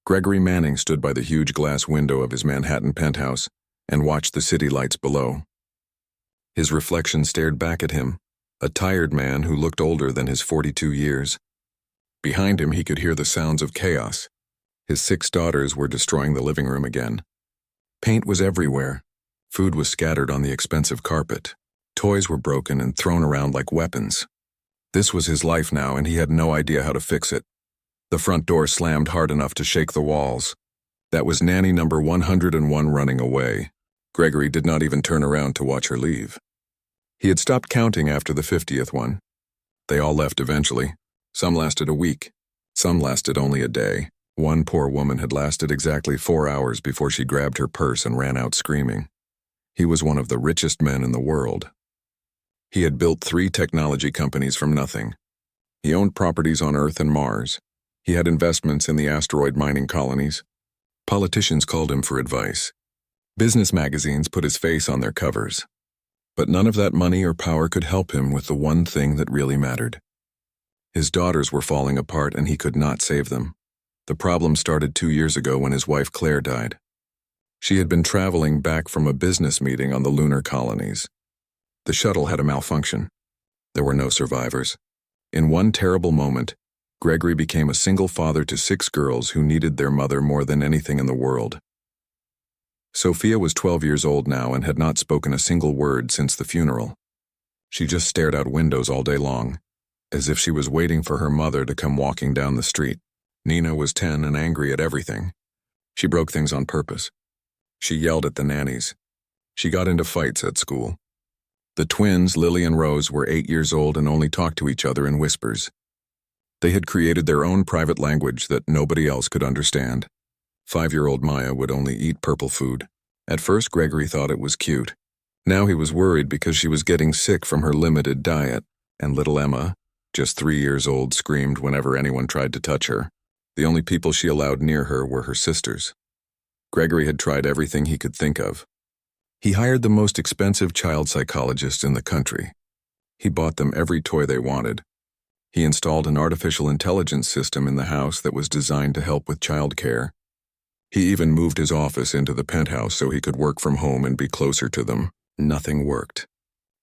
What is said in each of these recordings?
Gregory Manning stood by the huge glass window of his Manhattan penthouse and watched the city lights below. His reflection stared back at him, a tired man who looked older than his 42 years. Behind him, he could hear the sounds of chaos. His 6 daughters were destroying the living room again. Paint was everywhere. Food was scattered on the expensive carpet. Toys were broken and thrown around like weapons. This was his life now, and he had no idea how to fix it. The front door slammed hard enough to shake the walls. That was nanny number 101 running away. Gregory did not even turn around to watch her leave. He had stopped counting after the 50th one. They all left eventually. Some lasted a week. Some lasted only a day. One poor woman had lasted exactly 4 hours before she grabbed her purse and ran out screaming. He was one of the richest men in the world. He had built 3 technology companies from nothing. He owned properties on Earth and Mars. He had investments in the asteroid mining colonies. Politicians called him for advice. Business magazines put his face on their covers. But none of that money or power could help him with the one thing that really mattered. His daughters were falling apart and he could not save them. The problem started 2 years ago when his wife Claire died. She had been traveling back from a business meeting on the lunar colonies. The shuttle had a malfunction. There were no survivors. In one terrible moment, Gregory became a single father to 6 girls who needed their mother more than anything in the world. Sophia was 12 years old now and had not spoken a single word since the funeral. She just stared out windows all day long, as if she was waiting for her mother to come walking down the street. Nina was 10 and angry at everything. She broke things on purpose. She yelled at the nannies. She got into fights at school. The twins, Lily and Rose, were 8 years old and only talked to each other in whispers. They had created their own private language that nobody else could understand. 5-year-old Maya would only eat purple food. At first, Gregory thought it was cute. Now he was worried because she was getting sick from her limited diet, and little Emma, just 3 years old, screamed whenever anyone tried to touch her. The only people she allowed near her were her sisters. Gregory had tried everything he could think of. He hired the most expensive child psychologists in the country. He bought them every toy they wanted. He installed an artificial intelligence system in the house that was designed to help with child care. He even moved his office into the penthouse so he could work from home and be closer to them. Nothing worked.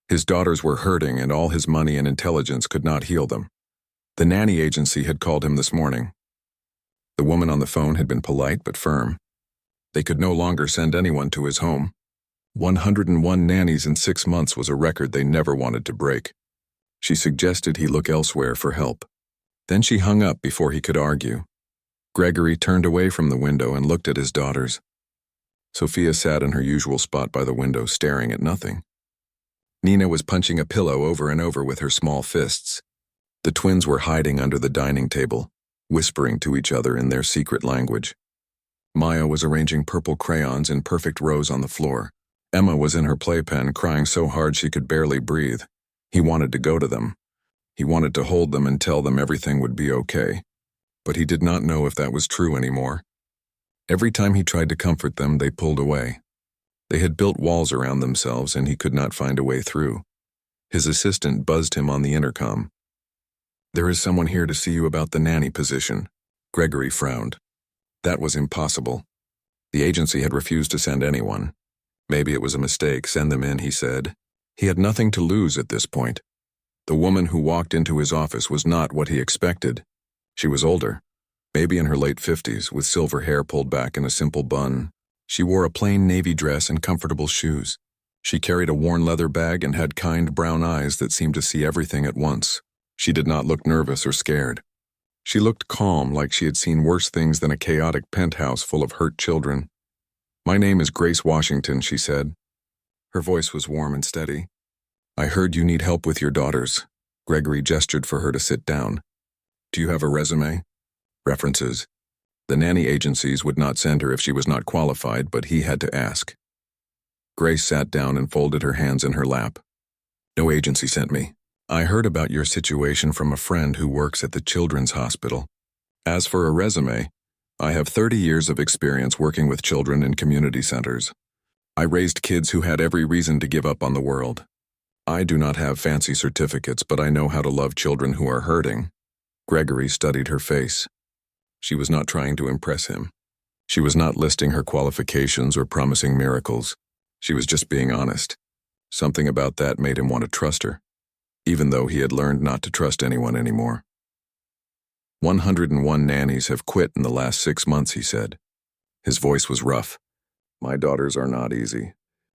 His daughters were hurting and all his money and intelligence could not heal them. The nanny agency had called him this morning. The woman on the phone had been polite but firm. They could no longer send anyone to his home. 101 nannies in 6 months was a record they never wanted to break. She suggested he look elsewhere for help. Then she hung up before he could argue. Gregory turned away from the window and looked at his daughters. Sophia sat in her usual spot by the window, staring at nothing. Nina was punching a pillow over and over with her small fists. The twins were hiding under the dining table, whispering to each other in their secret language. Maya was arranging purple crayons in perfect rows on the floor. Emma was in her playpen, crying so hard she could barely breathe. He wanted to go to them. He wanted to hold them and tell them everything would be okay. But he did not know if that was true anymore. Every time he tried to comfort them, they pulled away. They had built walls around themselves and he could not find a way through. His assistant buzzed him on the intercom. "There is someone here to see you about the nanny position." Gregory frowned. That was impossible. The agency had refused to send anyone. Maybe it was a mistake. Send them in, he said. He had nothing to lose at this point. The woman who walked into his office was not what he expected. She was older, maybe in her late 50s, with silver hair pulled back in a simple bun. She wore a plain navy dress and comfortable shoes. She carried a worn leather bag and had kind brown eyes that seemed to see everything at once. She did not look nervous or scared. She looked calm, like she had seen worse things than a chaotic penthouse full of hurt children. "My name is Grace Washington," she said. Her voice was warm and steady. "I heard you need help with your daughters." Gregory gestured for her to sit down. "Do you have a resume?" References. The nanny agencies would not send her if she was not qualified, but he had to ask. Grace sat down and folded her hands in her lap. "No agency sent me. I heard about your situation from a friend who works at the children's hospital. As for a resume, I have 30 years of experience working with children in community centers. I raised kids who had every reason to give up on the world. I do not have fancy certificates, but I know how to love children who are hurting." Gregory studied her face. She was not trying to impress him. She was not listing her qualifications or promising miracles. She was just being honest. Something about that made him want to trust her, even though he had learned not to trust anyone anymore. 101 nannies have quit in the last 6 months, he said. His voice was rough. My daughters are not easy.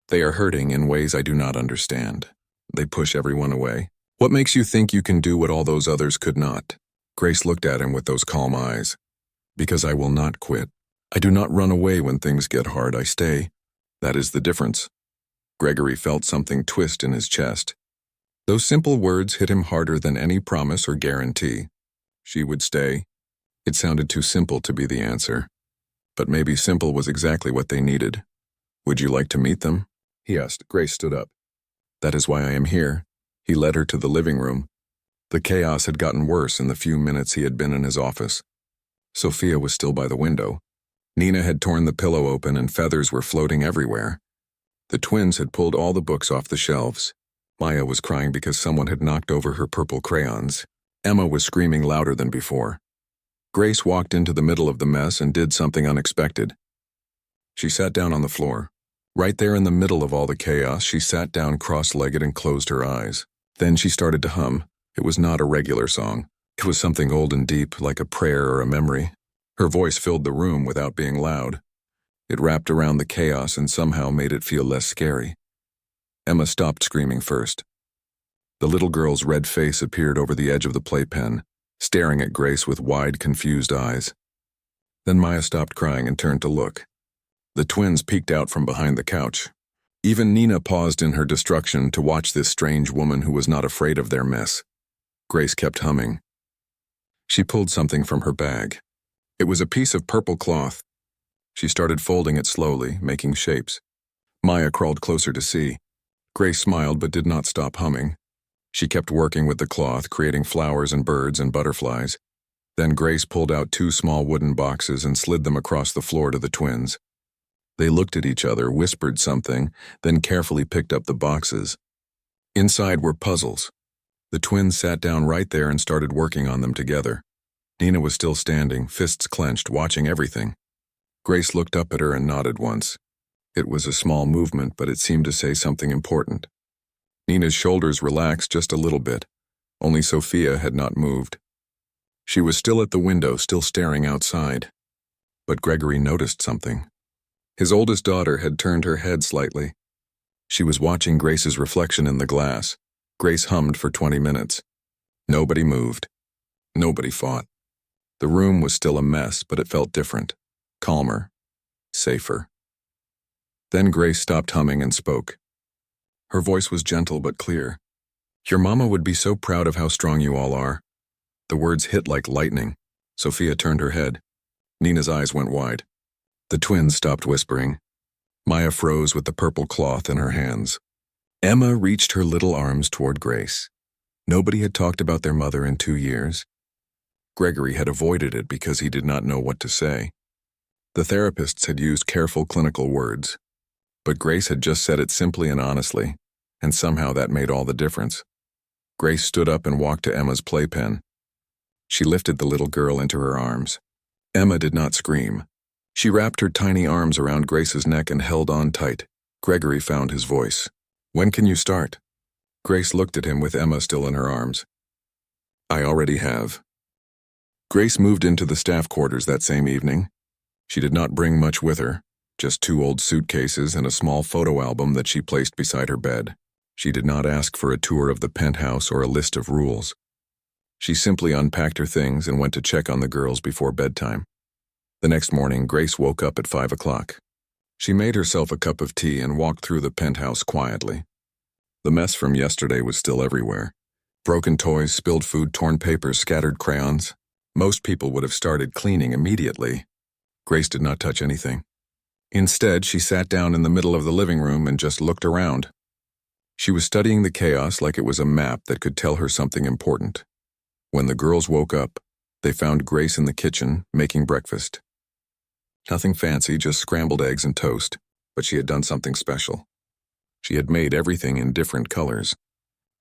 They are hurting in ways I do not understand. They push everyone away. What makes you think you can do what all those others could not? Grace looked at him with those calm eyes. Because I will not quit. I do not run away when things get hard, I stay. That is the difference. Gregory felt something twist in his chest. Those simple words hit him harder than any promise or guarantee. She would stay. It sounded too simple to be the answer. But maybe simple was exactly what they needed. Would you like to meet them? He asked. Grace stood up. That is why I am here. He led her to the living room. The chaos had gotten worse in the few minutes he had been in his office. Sophia was still by the window. Nina had torn the pillow open and feathers were floating everywhere. The twins had pulled all the books off the shelves. Maya was crying because someone had knocked over her purple crayons. Emma was screaming louder than before. Grace walked into the middle of the mess and did something unexpected. She sat down on the floor. Right there in the middle of all the chaos, she sat down cross-legged and closed her eyes. Then she started to hum. It was not a regular song. It was something old and deep, like a prayer or a memory. Her voice filled the room without being loud. It wrapped around the chaos and somehow made it feel less scary. Emma stopped screaming first. The little girl's red face appeared over the edge of the playpen, staring at Grace with wide, confused eyes. Then Maya stopped crying and turned to look. The twins peeked out from behind the couch. Even Nina paused in her destruction to watch this strange woman who was not afraid of their mess. Grace kept humming. She pulled something from her bag. It was a piece of purple cloth. She started folding it slowly, making shapes. Maya crawled closer to see. Grace smiled but did not stop humming. She kept working with the cloth, creating flowers and birds and butterflies. Then Grace pulled out 2 small wooden boxes and slid them across the floor to the twins. They looked at each other, whispered something, then carefully picked up the boxes. Inside were puzzles. The twins sat down right there and started working on them together. Nina was still standing, fists clenched, watching everything. Grace looked up at her and nodded once. It was a small movement, but it seemed to say something important. Nina's shoulders relaxed just a little bit. Only Sophia had not moved. She was still at the window, still staring outside. But Gregory noticed something. His oldest daughter had turned her head slightly. She was watching Grace's reflection in the glass. Grace hummed for 20 minutes. Nobody moved. Nobody fought. The room was still a mess, but it felt different. Calmer. Safer. Then Grace stopped humming and spoke. Her voice was gentle but clear. Your mama would be so proud of how strong you all are. The words hit like lightning. Sophia turned her head. Nina's eyes went wide. The twins stopped whispering. Maya froze with the purple cloth in her hands. Emma reached her little arms toward Grace. Nobody had talked about their mother in 2 years. Gregory had avoided it because he did not know what to say. The therapists had used careful clinical words. But Grace had just said it simply and honestly, and somehow that made all the difference. Grace stood up and walked to Emma's playpen. She lifted the little girl into her arms. Emma did not scream. She wrapped her tiny arms around Grace's neck and held on tight. Gregory found his voice. When can you start? Grace looked at him with Emma still in her arms. I already have. Grace moved into the staff quarters that same evening. She did not bring much with her. Just 2 old suitcases and a small photo album that she placed beside her bed. She did not ask for a tour of the penthouse or a list of rules. She simply unpacked her things and went to check on the girls before bedtime. The next morning, Grace woke up at 5 o'clock. She made herself a cup of tea and walked through the penthouse quietly. The mess from yesterday was still everywhere. Broken toys, spilled food, torn papers, scattered crayons. Most people would have started cleaning immediately. Grace did not touch anything. Instead, she sat down in the middle of the living room and just looked around. She was studying the chaos like it was a map that could tell her something important. When the girls woke up, they found Grace in the kitchen, making breakfast. Nothing fancy, just scrambled eggs and toast, but she had done something special. She had made everything in different colors.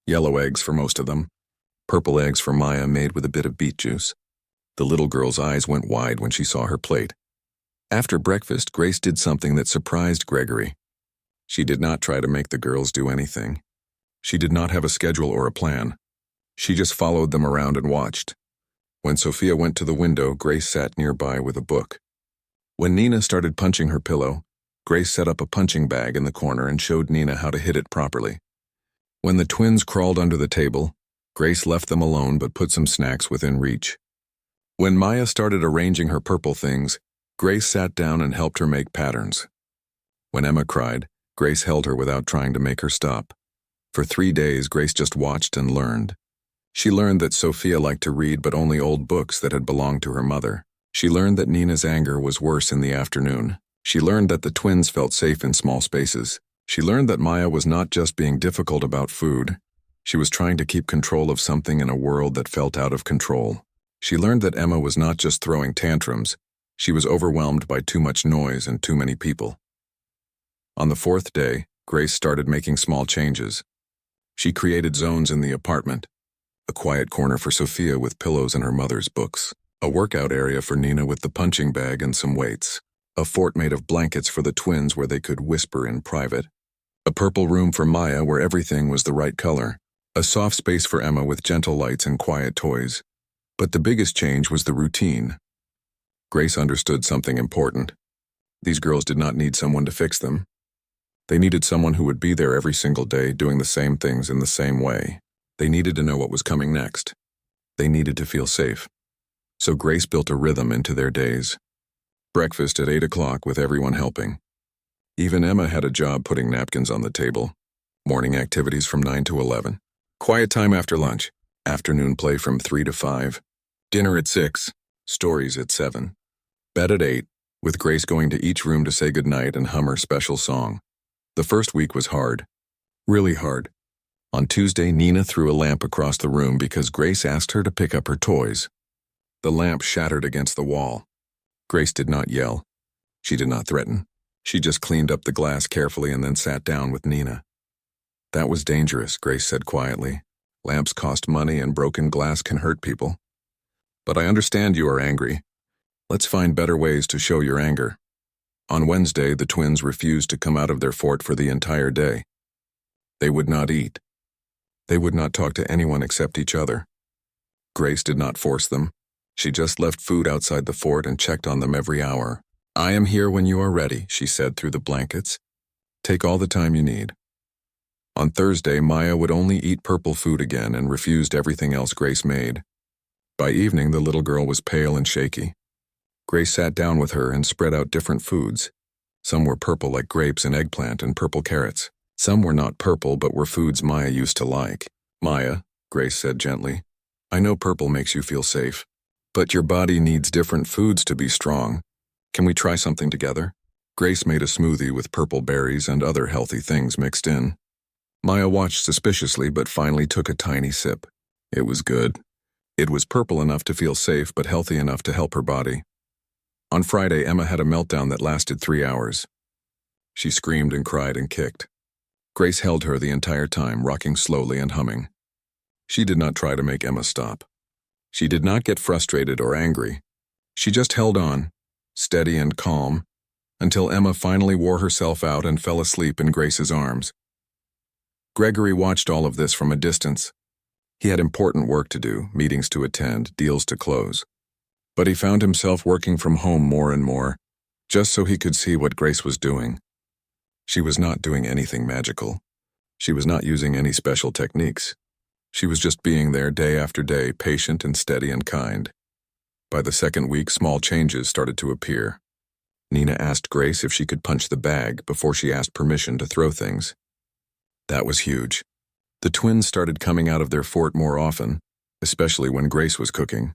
Yellow eggs for most of them, purple eggs for Maya made with a bit of beet juice. The little girl's eyes went wide when she saw her plate. After breakfast, Grace did something that surprised Gregory. She did not try to make the girls do anything. She did not have a schedule or a plan. She just followed them around and watched. When Sophia went to the window, Grace sat nearby with a book. When Nina started punching her pillow, Grace set up a punching bag in the corner and showed Nina how to hit it properly. When the twins crawled under the table, Grace left them alone but put some snacks within reach. When Maya started arranging her purple things, Grace sat down and helped her make patterns. When Emma cried, Grace held her without trying to make her stop. For 3 days, Grace just watched and learned. She learned that Sophia liked to read but only old books that had belonged to her mother. She learned that Nina's anger was worse in the afternoon. She learned that the twins felt safe in small spaces. She learned that Maya was not just being difficult about food. She was trying to keep control of something in a world that felt out of control. She learned that Emma was not just throwing tantrums. She was overwhelmed by too much noise and too many people. On the 4th day, Grace started making small changes. She created zones in the apartment. A quiet corner for Sophia with pillows and her mother's books. A workout area for Nina with the punching bag and some weights. A fort made of blankets for the twins where they could whisper in private. A purple room for Maya where everything was the right color. A soft space for Emma with gentle lights and quiet toys. But the biggest change was the routine. Grace understood something important. These girls did not need someone to fix them. They needed someone who would be there every single day doing the same things in the same way. They needed to know what was coming next. They needed to feel safe. So Grace built a rhythm into their days. Breakfast at 8 o'clock with everyone helping. Even Emma had a job putting napkins on the table. Morning activities from 9 to 11. Quiet time after lunch. Afternoon play from 3 to 5. Dinner at 6. Stories at 7. Bed at 8, with Grace going to each room to say goodnight and hum her special song. The first week was hard. Really hard. On Tuesday, Nina threw a lamp across the room because Grace asked her to pick up her toys. The lamp shattered against the wall. Grace did not yell. She did not threaten. She just cleaned up the glass carefully and then sat down with Nina. That was dangerous, Grace said quietly. Lamps cost money and broken glass can hurt people. But I understand you are angry. Let's find better ways to show your anger. On Wednesday, the twins refused to come out of their fort for the entire day. They would not eat. They would not talk to anyone except each other. Grace did not force them. She just left food outside the fort and checked on them every hour. I am here when you are ready, she said through the blankets. Take all the time you need. On Thursday, Maya would only eat purple food again and refused everything else Grace made. By evening, the little girl was pale and shaky. Grace sat down with her and spread out different foods. Some were purple like grapes and eggplant and purple carrots. Some were not purple but were foods Maya used to like. Maya, Grace said gently, I know purple makes you feel safe, but your body needs different foods to be strong. Can we try something together? Grace made a smoothie with purple berries and other healthy things mixed in. Maya watched suspiciously but finally took a tiny sip. It was good. It was purple enough to feel safe but healthy enough to help her body. On Friday, Emma had a meltdown that lasted 3 hours. She screamed and cried and kicked. Grace held her the entire time, rocking slowly and humming. She did not try to make Emma stop. She did not get frustrated or angry. She just held on, steady and calm, until Emma finally wore herself out and fell asleep in Grace's arms. Gregory watched all of this from a distance. He had important work to do, meetings to attend, deals to close. But he found himself working from home more and more, just so he could see what Grace was doing. She was not doing anything magical. She was not using any special techniques. She was just being there day after day, patient and steady and kind. By the second week, small changes started to appear. Nina asked Grace if she could punch the bag before she asked permission to throw things. That was huge. The twins started coming out of their fort more often, especially when Grace was cooking.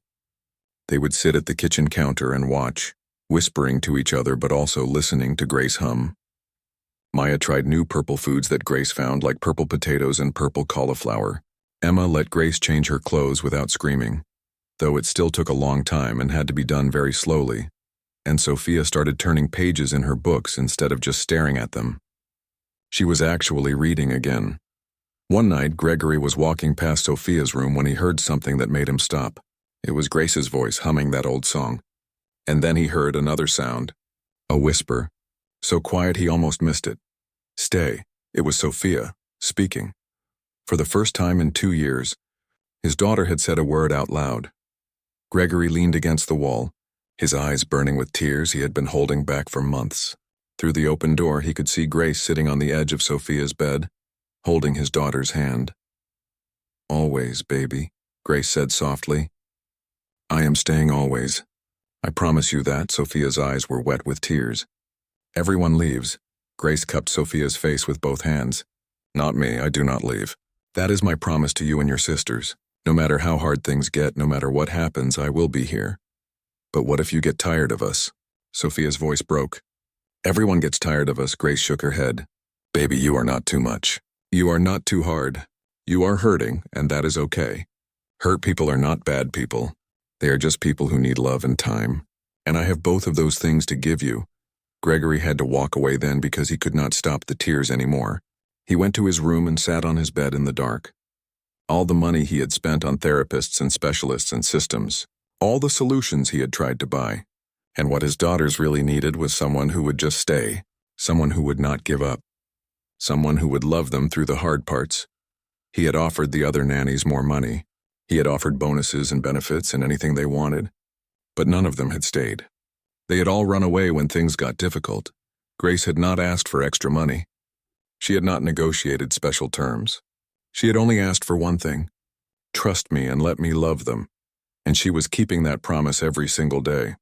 They would sit at the kitchen counter and watch, whispering to each other but also listening to Grace hum. Maya tried new purple foods that Grace found, like purple potatoes and purple cauliflower. Emma let Grace change her clothes without screaming, though it still took a long time and had to be done very slowly. And Sophia started turning pages in her books instead of just staring at them. She was actually reading again. One night, Gregory was walking past Sophia's room when he heard something that made him stop. It was Grace's voice humming that old song. And then he heard another sound, a whisper, so quiet he almost missed it. Stay. It was Sophia, speaking. For the first time in 2 years, his daughter had said a word out loud. Gregory leaned against the wall, his eyes burning with tears he had been holding back for months. Through the open door, he could see Grace sitting on the edge of Sophia's bed, holding his daughter's hand. Always, baby, Grace said softly. I am staying always. I promise you that. Sophia's eyes were wet with tears. Everyone leaves. Grace cupped Sophia's face with both hands. Not me, I do not leave. That is my promise to you and your sisters. No matter how hard things get, no matter what happens, I will be here. But what if you get tired of us? Sophia's voice broke. Everyone gets tired of us. Grace shook her head. Baby, you are not too much. You are not too hard. You are hurting, and that is okay. Hurt people are not bad people. They are just people who need love and time. And I have both of those things to give you. Gregory had to walk away then because he could not stop the tears anymore. He went to his room and sat on his bed in the dark. All the money he had spent on therapists and specialists and systems, all the solutions he had tried to buy, and what his daughters really needed was someone who would just stay, someone who would not give up, someone who would love them through the hard parts. He had offered the other nannies more money. He had offered bonuses and benefits and anything they wanted, but none of them had stayed. They had all run away when things got difficult. Grace had not asked for extra money. She had not negotiated special terms. She had only asked for one thing: trust me and let me love them. And she was keeping that promise every single day.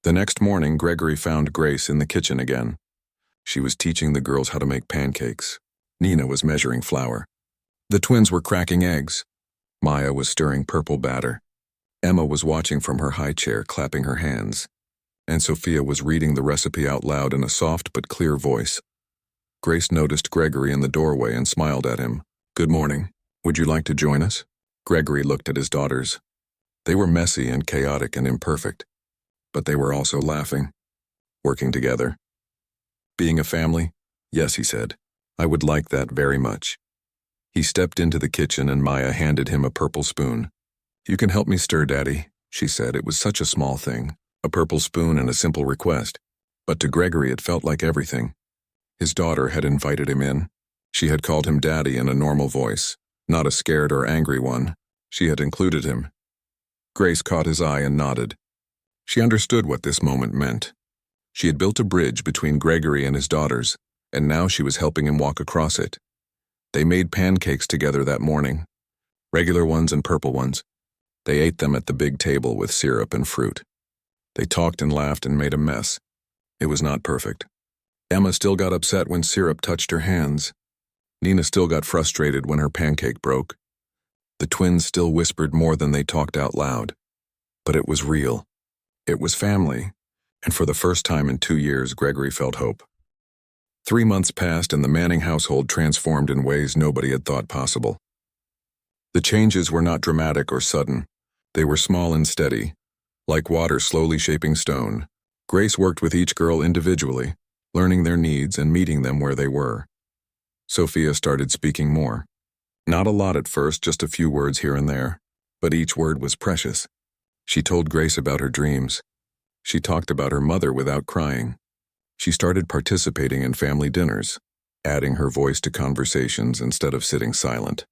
The next morning, Gregory found Grace in the kitchen again. She was teaching the girls how to make pancakes. Nina was measuring flour. The twins were cracking eggs. Maya was stirring purple batter. Emma was watching from her high chair, clapping her hands. And Sophia was reading the recipe out loud in a soft but clear voice. Grace noticed Gregory in the doorway and smiled at him. Good morning. Would you like to join us? Gregory looked at his daughters. They were messy and chaotic and imperfect, but they were also laughing, working together. Being a family? Yes, he said. I would like that very much. He stepped into the kitchen and Maya handed him a purple spoon. You can help me stir, Daddy, she said. It was such a small thing, a purple spoon and a simple request. But to Gregory it felt like everything. His daughter had invited him in. She had called him Daddy in a normal voice, not a scared or angry one. She had included him. Grace caught his eye and nodded. She understood what this moment meant. She had built a bridge between Gregory and his daughters, and now she was helping him walk across it. They made pancakes together that morning, regular ones and purple ones. They ate them at the big table with syrup and fruit. They talked and laughed and made a mess. It was not perfect. Emma still got upset when syrup touched her hands. Nina still got frustrated when her pancake broke. The twins still whispered more than they talked out loud. But it was real. It was family. And for the first time in 2 years, Gregory felt hope. 3 months passed and the Manning household transformed in ways nobody had thought possible. The changes were not dramatic or sudden. They were small and steady, like water slowly shaping stone. Grace worked with each girl individually, learning their needs and meeting them where they were. Sophia started speaking more. Not a lot at first, just a few words here and there, but each word was precious. She told Grace about her dreams. She talked about her mother without crying. She started participating in family dinners, adding her voice to conversations instead of sitting silent.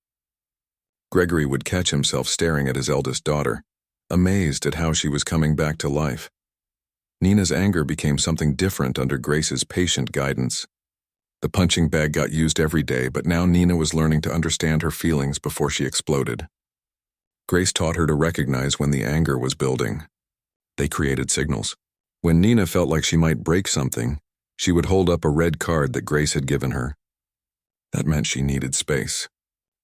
Gregory would catch himself staring at his eldest daughter, amazed at how she was coming back to life. Nina's anger became something different under Grace's patient guidance. The punching bag got used every day, but now Nina was learning to understand her feelings before she exploded. Grace taught her to recognize when the anger was building. They created signals. When Nina felt like she might break something, she would hold up a red card that Grace had given her. That meant she needed space.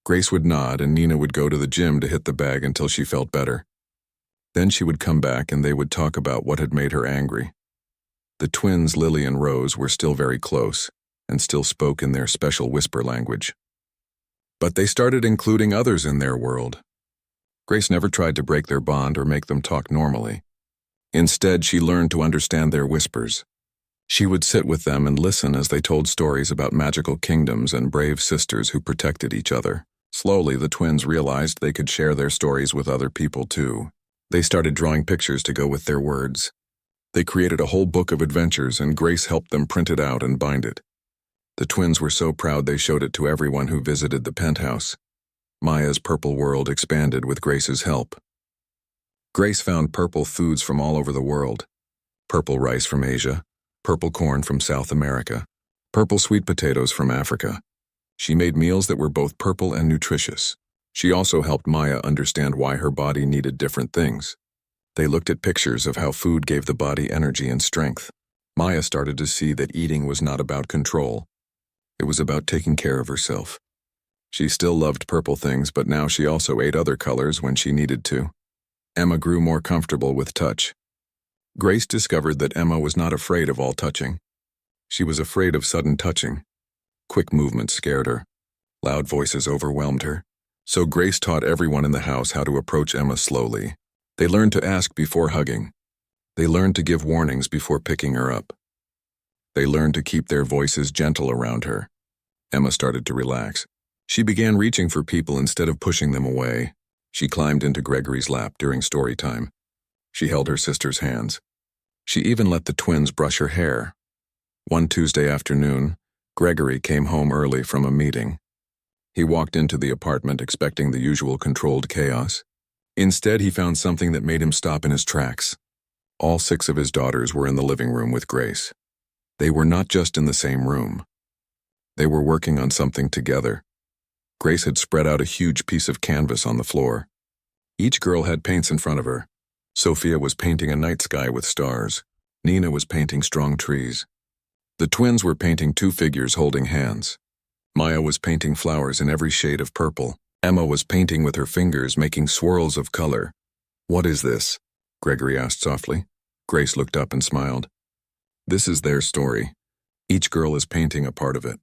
Grace would nod and Nina would go to the gym to hit the bag until she felt better. Then she would come back and they would talk about what had made her angry. The twins, Lily and Rose, were still very close and still spoke in their special whisper language. But they started including others in their world. Grace never tried to break their bond or make them talk normally. Instead, she learned to understand their whispers. She would sit with them and listen as they told stories about magical kingdoms and brave sisters who protected each other. Slowly, the twins realized they could share their stories with other people too. They started drawing pictures to go with their words. They created a whole book of adventures, and Grace helped them print it out and bind it. The twins were so proud they showed it to everyone who visited the penthouse. Maya's purple world expanded with Grace's help. Grace found purple foods from all over the world. Purple rice from Asia, purple corn from South America, purple sweet potatoes from Africa. She made meals that were both purple and nutritious. She also helped Maya understand why her body needed different things. They looked at pictures of how food gave the body energy and strength. Maya started to see that eating was not about control. It was about taking care of herself. She still loved purple things, but now she also ate other colors when she needed to. Emma grew more comfortable with touch. Grace discovered that Emma was not afraid of all touching. She was afraid of sudden touching. Quick movements scared her. Loud voices overwhelmed her. So Grace taught everyone in the house how to approach Emma slowly. They learned to ask before hugging. They learned to give warnings before picking her up. They learned to keep their voices gentle around her. Emma started to relax. She began reaching for people instead of pushing them away. She climbed into Gregory's lap during story time. She held her sister's hands. She even let the twins brush her hair. One Tuesday afternoon, Gregory came home early from a meeting. He walked into the apartment expecting the usual controlled chaos. Instead, he found something that made him stop in his tracks. All 6 of his daughters were in the living room with Grace. They were not just in the same room. They were working on something together. Grace had spread out a huge piece of canvas on the floor. Each girl had paints in front of her. Sophia was painting a night sky with stars. Nina was painting strong trees. The twins were painting 2 figures holding hands. Maya was painting flowers in every shade of purple. Emma was painting with her fingers, making swirls of color. "What is this?" Gregory asked softly. Grace looked up and smiled. "This is their story. Each girl is painting a part of it.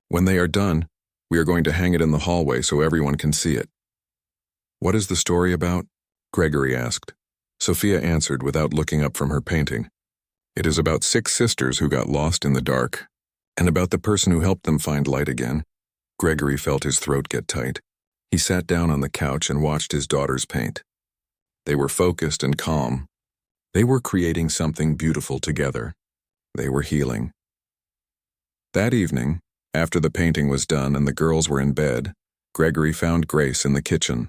When they are done, we are going to hang it in the hallway so everyone can see it." "What is the story about?" Gregory asked. Sophia answered without looking up from her painting. "It is about 6 sisters who got lost in the dark, and about the person who helped them find light again." Gregory felt his throat get tight. He sat down on the couch and watched his daughters paint. They were focused and calm. They were creating something beautiful together. They were healing. That evening, after the painting was done and the girls were in bed, Gregory found Grace in the kitchen.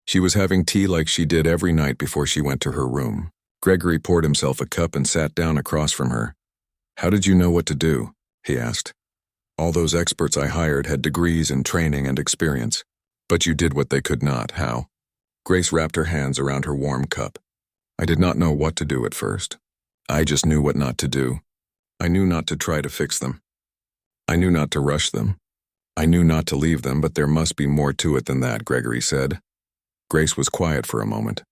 She was having tea like she did every night before she went to her room. Gregory poured himself a cup and sat down across from her. "How did you know what to do?" he asked. "All those experts I hired had degrees in training and experience. But you did what they could not. How?" Grace wrapped her hands around her warm cup. "I did not know what to do at first. I just knew what not to do. I knew not to try to fix them. I knew not to rush them. I knew not to leave them, but there must be more to it than that," Gregory said. Grace was quiet for a moment.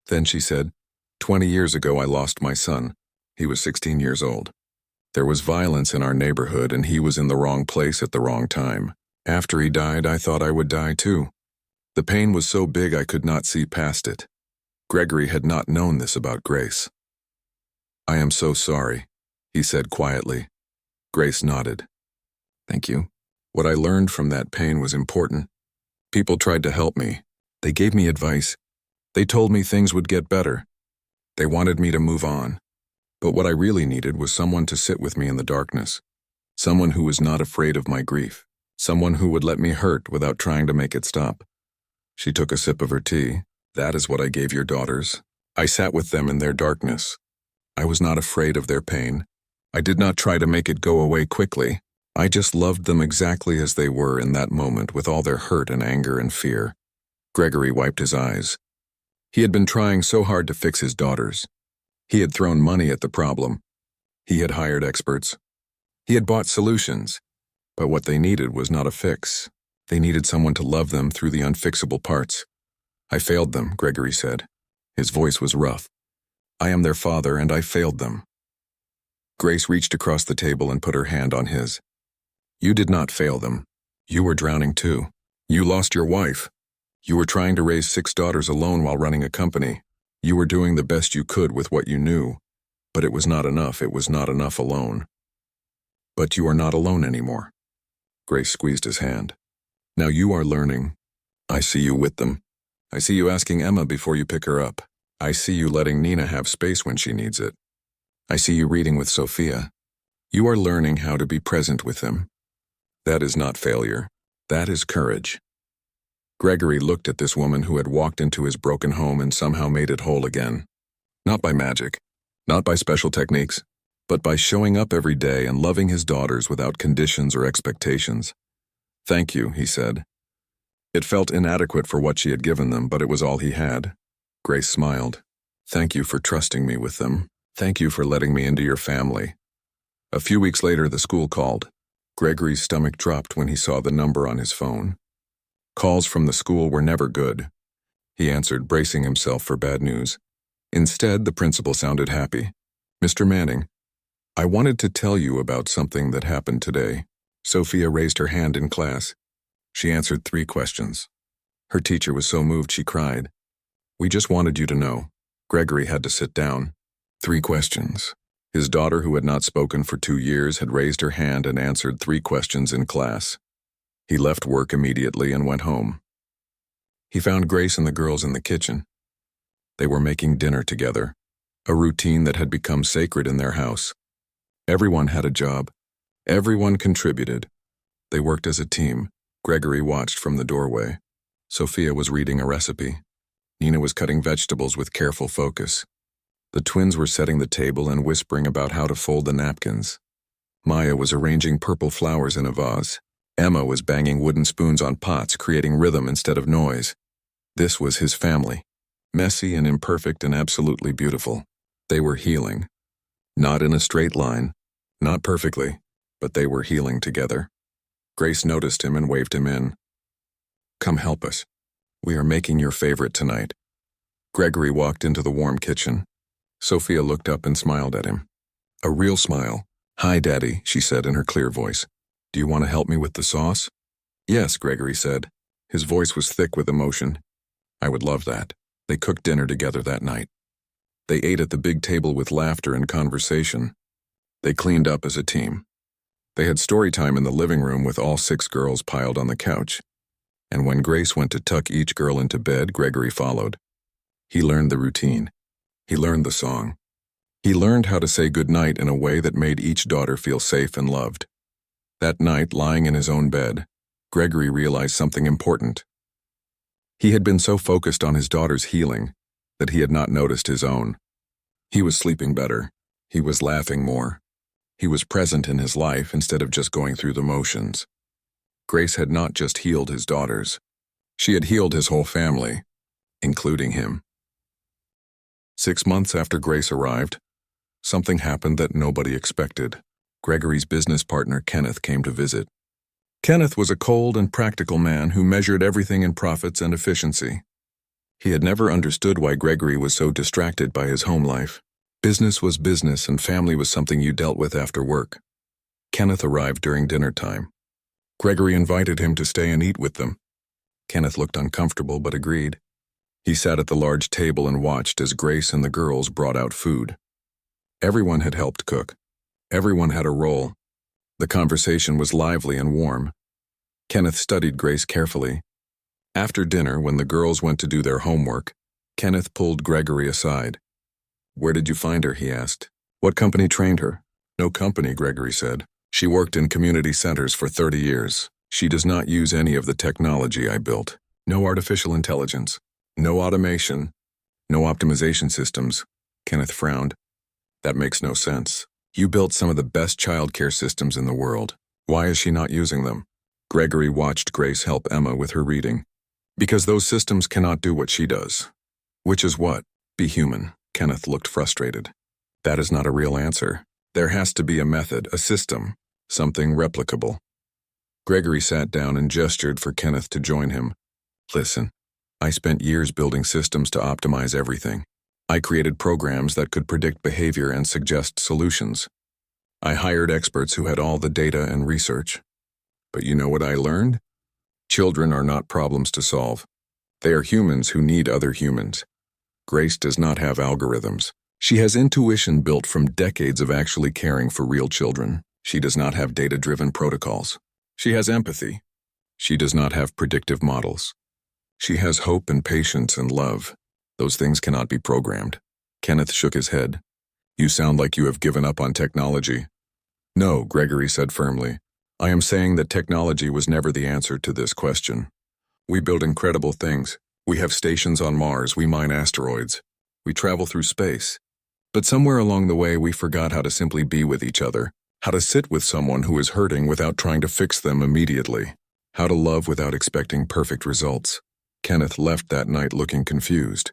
Then she said, 20 years ago I lost my son. He was 16 years old. There was violence in our neighborhood and he was in the wrong place at the wrong time. After he died, I thought I would die too. The pain was so big I could not see past it. Gregory had not known this about Grace. "I am so sorry," he said quietly. Grace nodded. "Thank you. What I learned from that pain was important. People tried to help me. They gave me advice. They told me things would get better. They wanted me to move on. But what I really needed was someone to sit with me in the darkness. Someone who was not afraid of my grief. Someone who would let me hurt without trying to make it stop." She took a sip of her tea. "That is what I gave your daughters. I sat with them in their darkness. I was not afraid of their pain. I did not try to make it go away quickly. I just loved them exactly as they were in that moment with all their hurt and anger and fear." Gregory wiped his eyes. He had been trying so hard to fix his daughters. He had thrown money at the problem. He had hired experts. He had bought solutions. But what they needed was not a fix. They needed someone to love them through the unfixable parts. "I failed them," Gregory said. His voice was rough. "I am their father and I failed them." Grace reached across the table and put her hand on his. "You did not fail them. You were drowning too. You lost your wife. You were trying to raise 6 daughters alone while running a company. You were doing the best you could with what you knew. But it was not enough. It was not enough alone. But you are not alone anymore." Grace squeezed his hand. Now you are learning. I see you with them. I see you asking Emma before you pick her up. I see you letting Nina have space when she needs it. I see you reading with Sophia. You are learning how to be present with them. That is not failure. That is courage. Gregory looked at this woman who had walked into his broken home and somehow made it whole again. Not by magic, not by special techniques, but by showing up every day and loving his daughters without conditions or expectations. Thank you, he said. It felt inadequate for what she had given them, but it was all he had. Grace smiled. Thank you for trusting me with them. Thank you for letting me into your family. A few weeks later, the school called. Gregory's stomach dropped when he saw the number on his phone. Calls from the school were never good. He answered, bracing himself for bad news. Instead, the principal sounded happy. Mr. Manning, I wanted to tell you about something that happened today. Sophia raised her hand in class. She answered 3 questions. Her teacher was so moved she cried. We just wanted you to know. Gregory had to sit down. 3 questions. His daughter, who had not spoken for 2 years, had raised her hand and answered 3 questions in class. He left work immediately and went home. He found Grace and the girls in the kitchen. They were making dinner together, a routine that had become sacred in their house. Everyone had a job. Everyone contributed. They worked as a team. Gregory watched from the doorway. Sophia was reading a recipe. Nina was cutting vegetables with careful focus. The twins were setting the table and whispering about how to fold the napkins. Maya was arranging purple flowers in a vase. Emma was banging wooden spoons on pots, creating rhythm instead of noise. This was his family. Messy and imperfect and absolutely beautiful. They were healing. Not in a straight line, not perfectly, but they were healing together. Grace noticed him and waved him in. Come help us. We are making your favorite tonight. Gregory walked into the warm kitchen. Sophia looked up and smiled at him. A real smile. Hi, Daddy, she said in her clear voice. Do you want to help me with the sauce? Yes, Gregory said. His voice was thick with emotion. I would love that. They cooked dinner together that night. They ate at the big table with laughter and conversation. They cleaned up as a team. They had story time in the living room with all 6 girls piled on the couch. And when Grace went to tuck each girl into bed, Gregory followed. He learned the routine. He learned the song. He learned how to say goodnight in a way that made each daughter feel safe and loved. That night, lying in his own bed, Gregory realized something important. He had been so focused on his daughter's healing that he had not noticed his own. He was sleeping better. He was laughing more. He was present in his life instead of just going through the motions. Grace had not just healed his daughters. She had healed his whole family, including him. 6 months after Grace arrived, something happened that nobody expected. Gregory's business partner, Kenneth, came to visit. Kenneth was a cold and practical man who measured everything in profits and efficiency. He had never understood why Gregory was so distracted by his home life. Business was business and family was something you dealt with after work. Kenneth arrived during dinner time. Gregory invited him to stay and eat with them. Kenneth looked uncomfortable but agreed. He sat at the large table and watched as Grace and the girls brought out food. Everyone had helped cook. Everyone had a role. The conversation was lively and warm. Kenneth studied Grace carefully. After dinner, when the girls went to do their homework, Kenneth pulled Gregory aside. Where did you find her, he asked. What company trained her? No company, Gregory said. She worked in community centers for 30 years. She does not use any of the technology I built. No artificial intelligence. No automation. No optimization systems. Kenneth frowned. That makes no sense. You built some of the best childcare systems in the world. Why is she not using them? Gregory watched Grace help Emma with her reading. Because those systems cannot do what she does. Which is what? Be human. Kenneth looked frustrated. That is not a real answer. There has to be a method, a system, something replicable. Gregory sat down and gestured for Kenneth to join him. Listen, I spent years building systems to optimize everything. I created programs that could predict behavior and suggest solutions. I hired experts who had all the data and research. But you know what I learned? Children are not problems to solve. They are humans who need other humans. Grace does not have algorithms. She has intuition built from decades of actually caring for real children. She does not have data-driven protocols. She has empathy. She does not have predictive models. She has hope and patience and love. Those things cannot be programmed. Kenneth shook his head. You sound like you have given up on technology. No, Gregory said firmly. I am saying that technology was never the answer to this question. We build incredible things. We have stations on Mars, we mine asteroids. We travel through space. But somewhere along the way we forgot how to simply be with each other, how to sit with someone who is hurting without trying to fix them immediately, how to love without expecting perfect results. Kenneth left that night looking confused.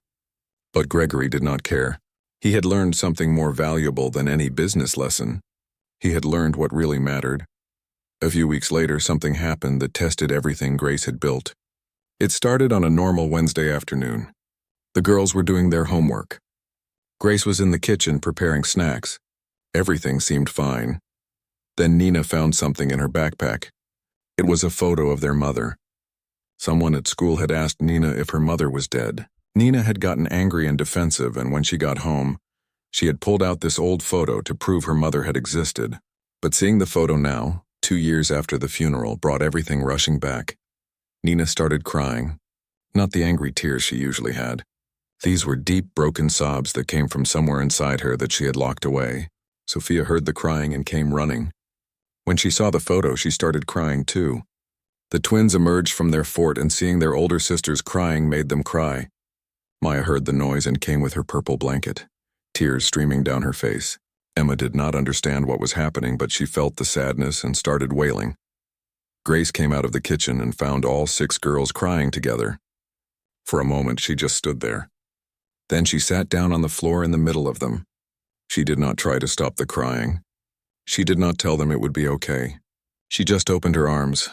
But Gregory did not care. He had learned something more valuable than any business lesson. He had learned what really mattered. A few weeks later, something happened that tested everything Grace had built. It started on a normal Wednesday afternoon. The girls were doing their homework. Grace was in the kitchen preparing snacks. Everything seemed fine. Then Nina found something in her backpack. It was a photo of their mother. Someone at school had asked Nina if her mother was dead. Nina had gotten angry and defensive, and when she got home, she had pulled out this old photo to prove her mother had existed. But seeing the photo now, 2 years after the funeral, brought everything rushing back. Nina started crying, not the angry tears she usually had. These were deep, broken sobs that came from somewhere inside her that she had locked away. Sophia heard the crying and came running. When she saw the photo, she started crying too. The twins emerged from their fort, and seeing their older sisters crying made them cry. Maya heard the noise and came with her purple blanket, tears streaming down her face. Emma did not understand what was happening, but she felt the sadness and started wailing. Grace came out of the kitchen and found all 6 girls crying together. For a moment, she just stood there. Then she sat down on the floor in the middle of them. She did not try to stop the crying. She did not tell them it would be okay. She just opened her arms.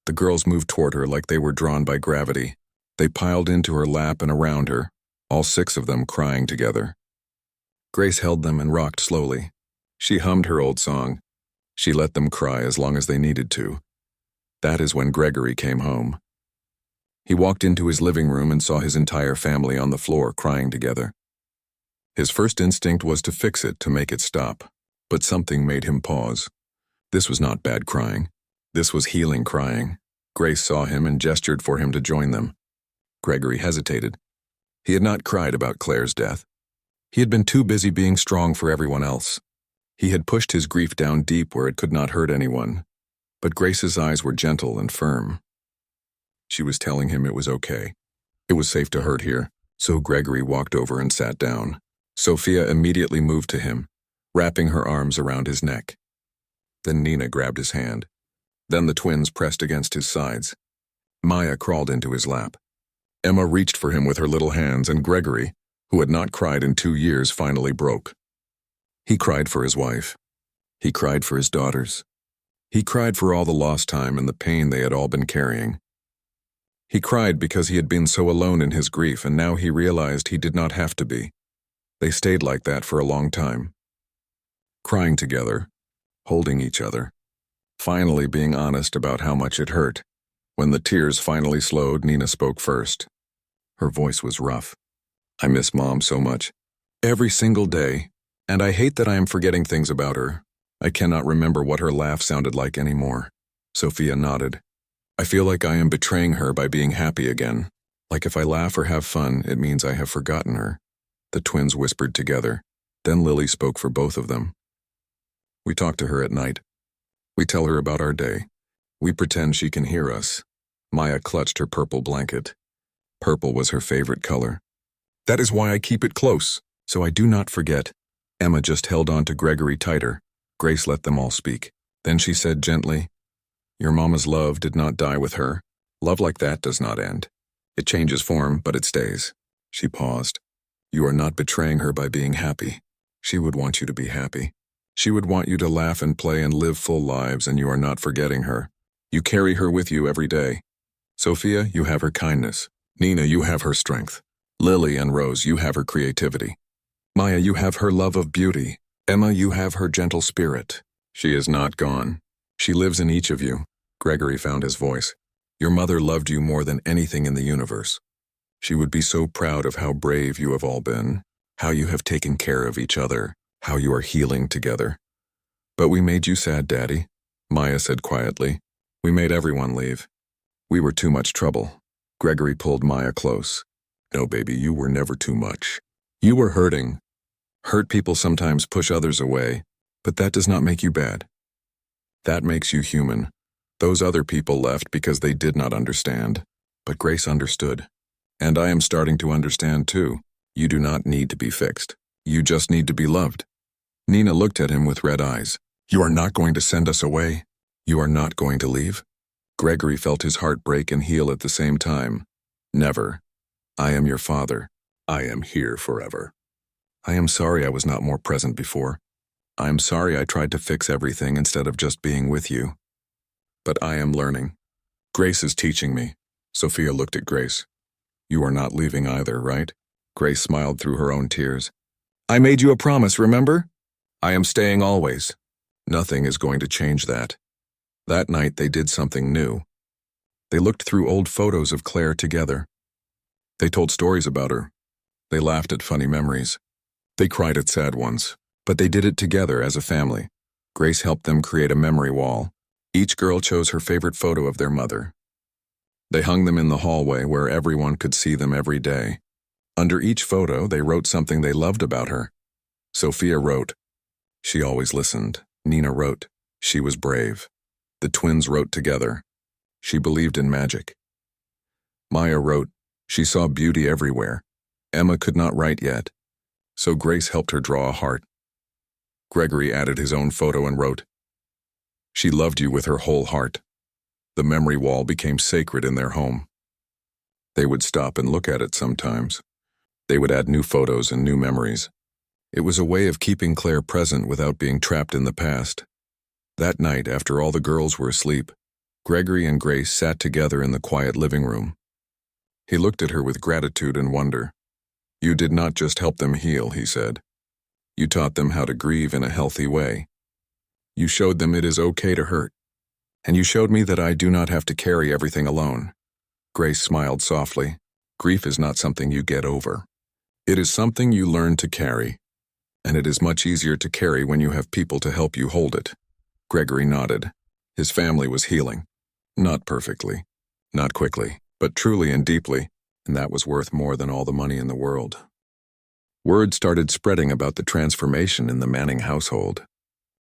The girls moved toward her like they were drawn by gravity. They piled into her lap and around her, all 6 of them crying together. Grace held them and rocked slowly. She hummed her old song. She let them cry as long as they needed to. That is when Gregory came home. He walked into his living room and saw his entire family on the floor crying together. His first instinct was to fix it, to make it stop. But something made him pause. This was not bad crying. This was healing crying. Grace saw him and gestured for him to join them. Gregory hesitated. He had not cried about Claire's death. He had been too busy being strong for everyone else. He had pushed his grief down deep where it could not hurt anyone. But Grace's eyes were gentle and firm. She was telling him it was okay. It was safe to hurt here, so Gregory walked over and sat down. Sophia immediately moved to him, wrapping her arms around his neck. Then Nina grabbed his hand. Then the twins pressed against his sides. Maya crawled into his lap. Emma reached for him with her little hands, and Gregory, who had not cried in 2 years, finally broke. He cried for his wife. He cried for his daughters. He cried for all the lost time and the pain they had all been carrying. He cried because he had been so alone in his grief, and now he realized he did not have to be. They stayed like that for a long time. Crying together, holding each other, finally being honest about how much it hurt. When the tears finally slowed, Nina spoke first. Her voice was rough. I miss Mom so much. Every single day. And I hate that I am forgetting things about her. I cannot remember what her laugh sounded like anymore. Sophia nodded. I feel like I am betraying her by being happy again. Like if I laugh or have fun, it means I have forgotten her. The twins whispered together. Then Lily spoke for both of them. We talk to her at night. We tell her about our day. We pretend she can hear us. Maya clutched her purple blanket. Purple was her favorite color. That is why I keep it close, so I do not forget. Emma just held on to Gregory tighter. Grace let them all speak. Then she said gently, Your mama's love did not die with her. Love like that does not end. It changes form, but it stays. She paused. You are not betraying her by being happy. She would want you to be happy. She would want you to laugh and play and live full lives, and you are not forgetting her. You carry her with you every day. Sophia, you have her kindness. Nina, you have her strength. Lily and Rose, you have her creativity. Maya, you have her love of beauty. Emma, you have her gentle spirit. She is not gone. She lives in each of you. Gregory found his voice. Your mother loved you more than anything in the universe. She would be so proud of how brave you have all been, how you have taken care of each other, how you are healing together. But we made you sad, Daddy, Maya said quietly. We made everyone leave. We were too much trouble. Gregory pulled Maya close. No, baby, you were never too much. You were hurting. Hurt people sometimes push others away, but that does not make you bad. That makes you human. Those other people left because they did not understand, but Grace understood. And I am starting to understand too. You do not need to be fixed. You just need to be loved. Nina looked at him with red eyes. You are not going to send us away? You are not going to leave? Gregory felt his heart break and heal at the same time. Never. I am your father. I am here forever. I am sorry I was not more present before. I am sorry I tried to fix everything instead of just being with you. But I am learning. Grace is teaching me. Sophia looked at Grace. You are not leaving either, right? Grace smiled through her own tears. I made you a promise, remember? I am staying always. Nothing is going to change that. That night they did something new. They looked through old photos of Claire together. They told stories about her. They laughed at funny memories. They cried at sad ones. But they did it together as a family. Grace helped them create a memory wall. Each girl chose her favorite photo of their mother. They hung them in the hallway where everyone could see them every day. Under each photo, they wrote something they loved about her. Sophia wrote, she always listened. Nina wrote, she was brave. The twins wrote together, she believed in magic. Maya wrote, she saw beauty everywhere. Emma could not write yet, so Grace helped her draw a heart. Gregory added his own photo and wrote, she loved you with her whole heart. The memory wall became sacred in their home. They would stop and look at it sometimes. They would add new photos and new memories. It was a way of keeping Claire present without being trapped in the past. That night, after all the girls were asleep, Gregory and Grace sat together in the quiet living room. He looked at her with gratitude and wonder. You did not just help them heal, he said. You taught them how to grieve in a healthy way. You showed them it is okay to hurt. And you showed me that I do not have to carry everything alone. Grace smiled softly. Grief is not something you get over. It is something you learn to carry. And it is much easier to carry when you have people to help you hold it. Gregory nodded. His family was healing. Not perfectly, not quickly, but truly and deeply, and that was worth more than all the money in the world. Word started spreading about the transformation in the Manning household.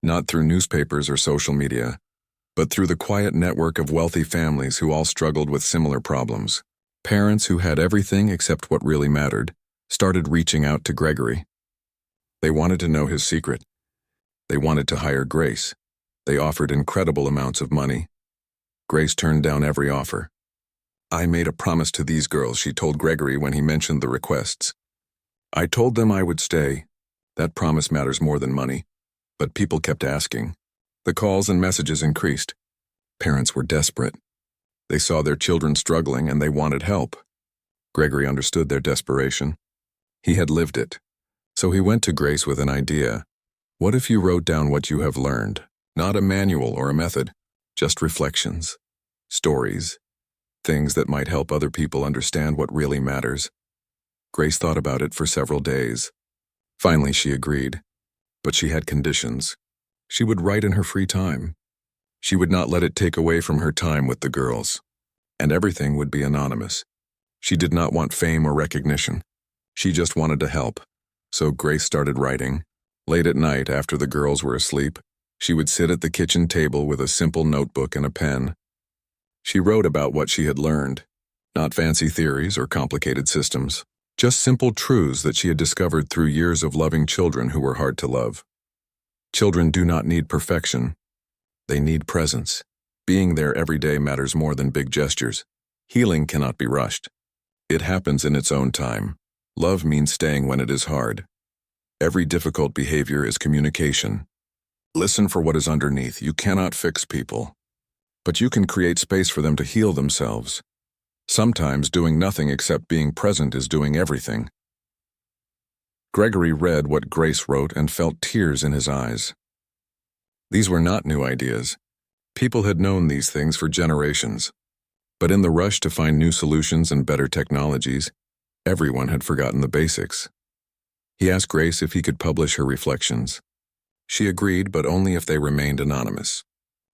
Not through newspapers or social media, but through the quiet network of wealthy families who all struggled with similar problems. Parents who had everything except what really mattered started reaching out to Gregory. They wanted to know his secret. They wanted to hire Grace. They offered incredible amounts of money. Grace turned down every offer. I made a promise to these girls, she told Gregory when he mentioned the requests. I told them I would stay. That promise matters more than money. But people kept asking. The calls and messages increased. Parents were desperate. They saw their children struggling and they wanted help. Gregory understood their desperation. He had lived it. So he went to Grace with an idea. What if you wrote down what you have learned? Not a manual or a method, just reflections, stories, things that might help other people understand what really matters. Grace thought about it for several days. Finally, she agreed. But she had conditions. She would write in her free time. She would not let it take away from her time with the girls. And everything would be anonymous. She did not want fame or recognition. She just wanted to help. So Grace started writing. Late at night, after the girls were asleep, she would sit at the kitchen table with a simple notebook and a pen. She wrote about what she had learned. Not fancy theories or complicated systems. Just simple truths that she had discovered through years of loving children who were hard to love. Children do not need perfection. They need presence. Being there every day matters more than big gestures. Healing cannot be rushed. It happens in its own time. Love means staying when it is hard. Every difficult behavior is communication. Listen for what is underneath. You cannot fix people. But you can create space for them to heal themselves. Sometimes doing nothing except being present is doing everything. Gregory read what Grace wrote and felt tears in his eyes. These were not new ideas. People had known these things for generations. But in the rush to find new solutions and better technologies, everyone had forgotten the basics. He asked Grace if he could publish her reflections. She agreed, but only if they remained anonymous.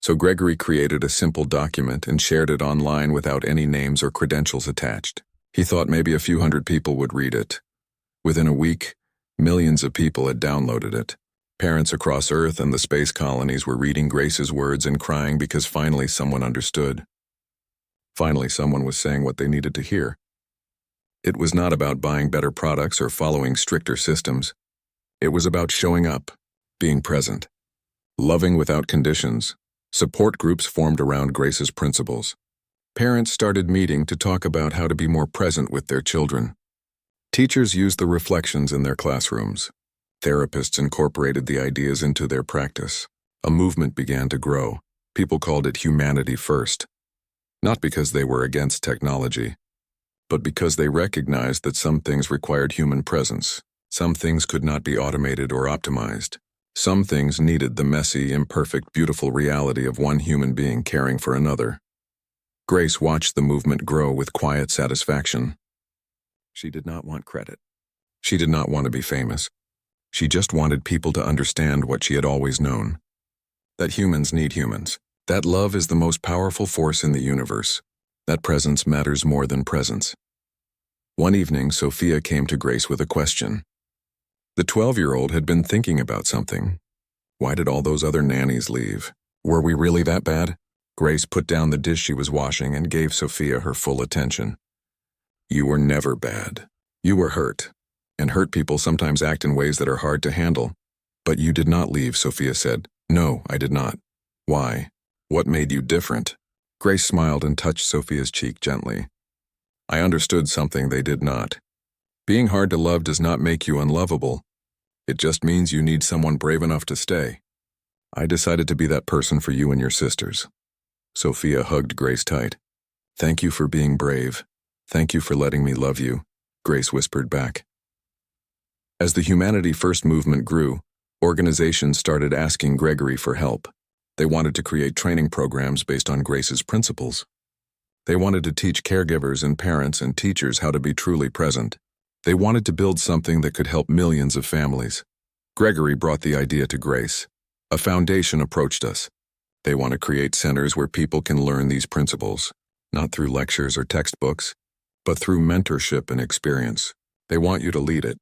So Gregory created a simple document and shared it online without any names or credentials attached. He thought maybe a few hundred people would read it. Within a week, millions of people had downloaded it. Parents across Earth and the space colonies were reading Grace's words and crying because finally someone understood. Finally, someone was saying what they needed to hear. It was not about buying better products or following stricter systems. It was about showing up, being present, loving without conditions. Support groups formed around Grace's principles. Parents started meeting to talk about how to be more present with their children. Teachers used the reflections in their classrooms. Therapists incorporated the ideas into their practice. A movement began to grow. People called it humanity first. Not because they were against technology, but because they recognized that some things required human presence. Some things could not be automated or optimized. Some things needed the messy, imperfect, beautiful reality of one human being caring for another. Grace watched the movement grow with quiet satisfaction. She did not want credit. She did not want to be famous. She just wanted people to understand what she had always known. That humans need humans. That love is the most powerful force in the universe. That presence matters more than presence. One evening, Sophia came to Grace with a question. The 12-year-old had been thinking about something. Why did all those other nannies leave? Were we really that bad? Grace put down the dish she was washing and gave Sophia her full attention. You were never bad. You were hurt. And hurt people sometimes act in ways that are hard to handle. But you did not leave, Sophia said. No, I did not. Why? What made you different? Grace smiled and touched Sophia's cheek gently. I understood something they did not. Being hard to love does not make you unlovable. It just means you need someone brave enough to stay. I decided to be that person for you and your sisters. Sophia hugged Grace tight. Thank you for being brave. Thank you for letting me love you, Grace whispered back. As the Humanity First movement grew, organizations started asking Gregory for help. They wanted to create training programs based on Grace's principles. They wanted to teach caregivers and parents and teachers how to be truly present. They wanted to build something that could help millions of families. Gregory brought the idea to Grace. A foundation approached us. They want to create centers where people can learn these principles, not through lectures or textbooks, but through mentorship and experience. They want you to lead it.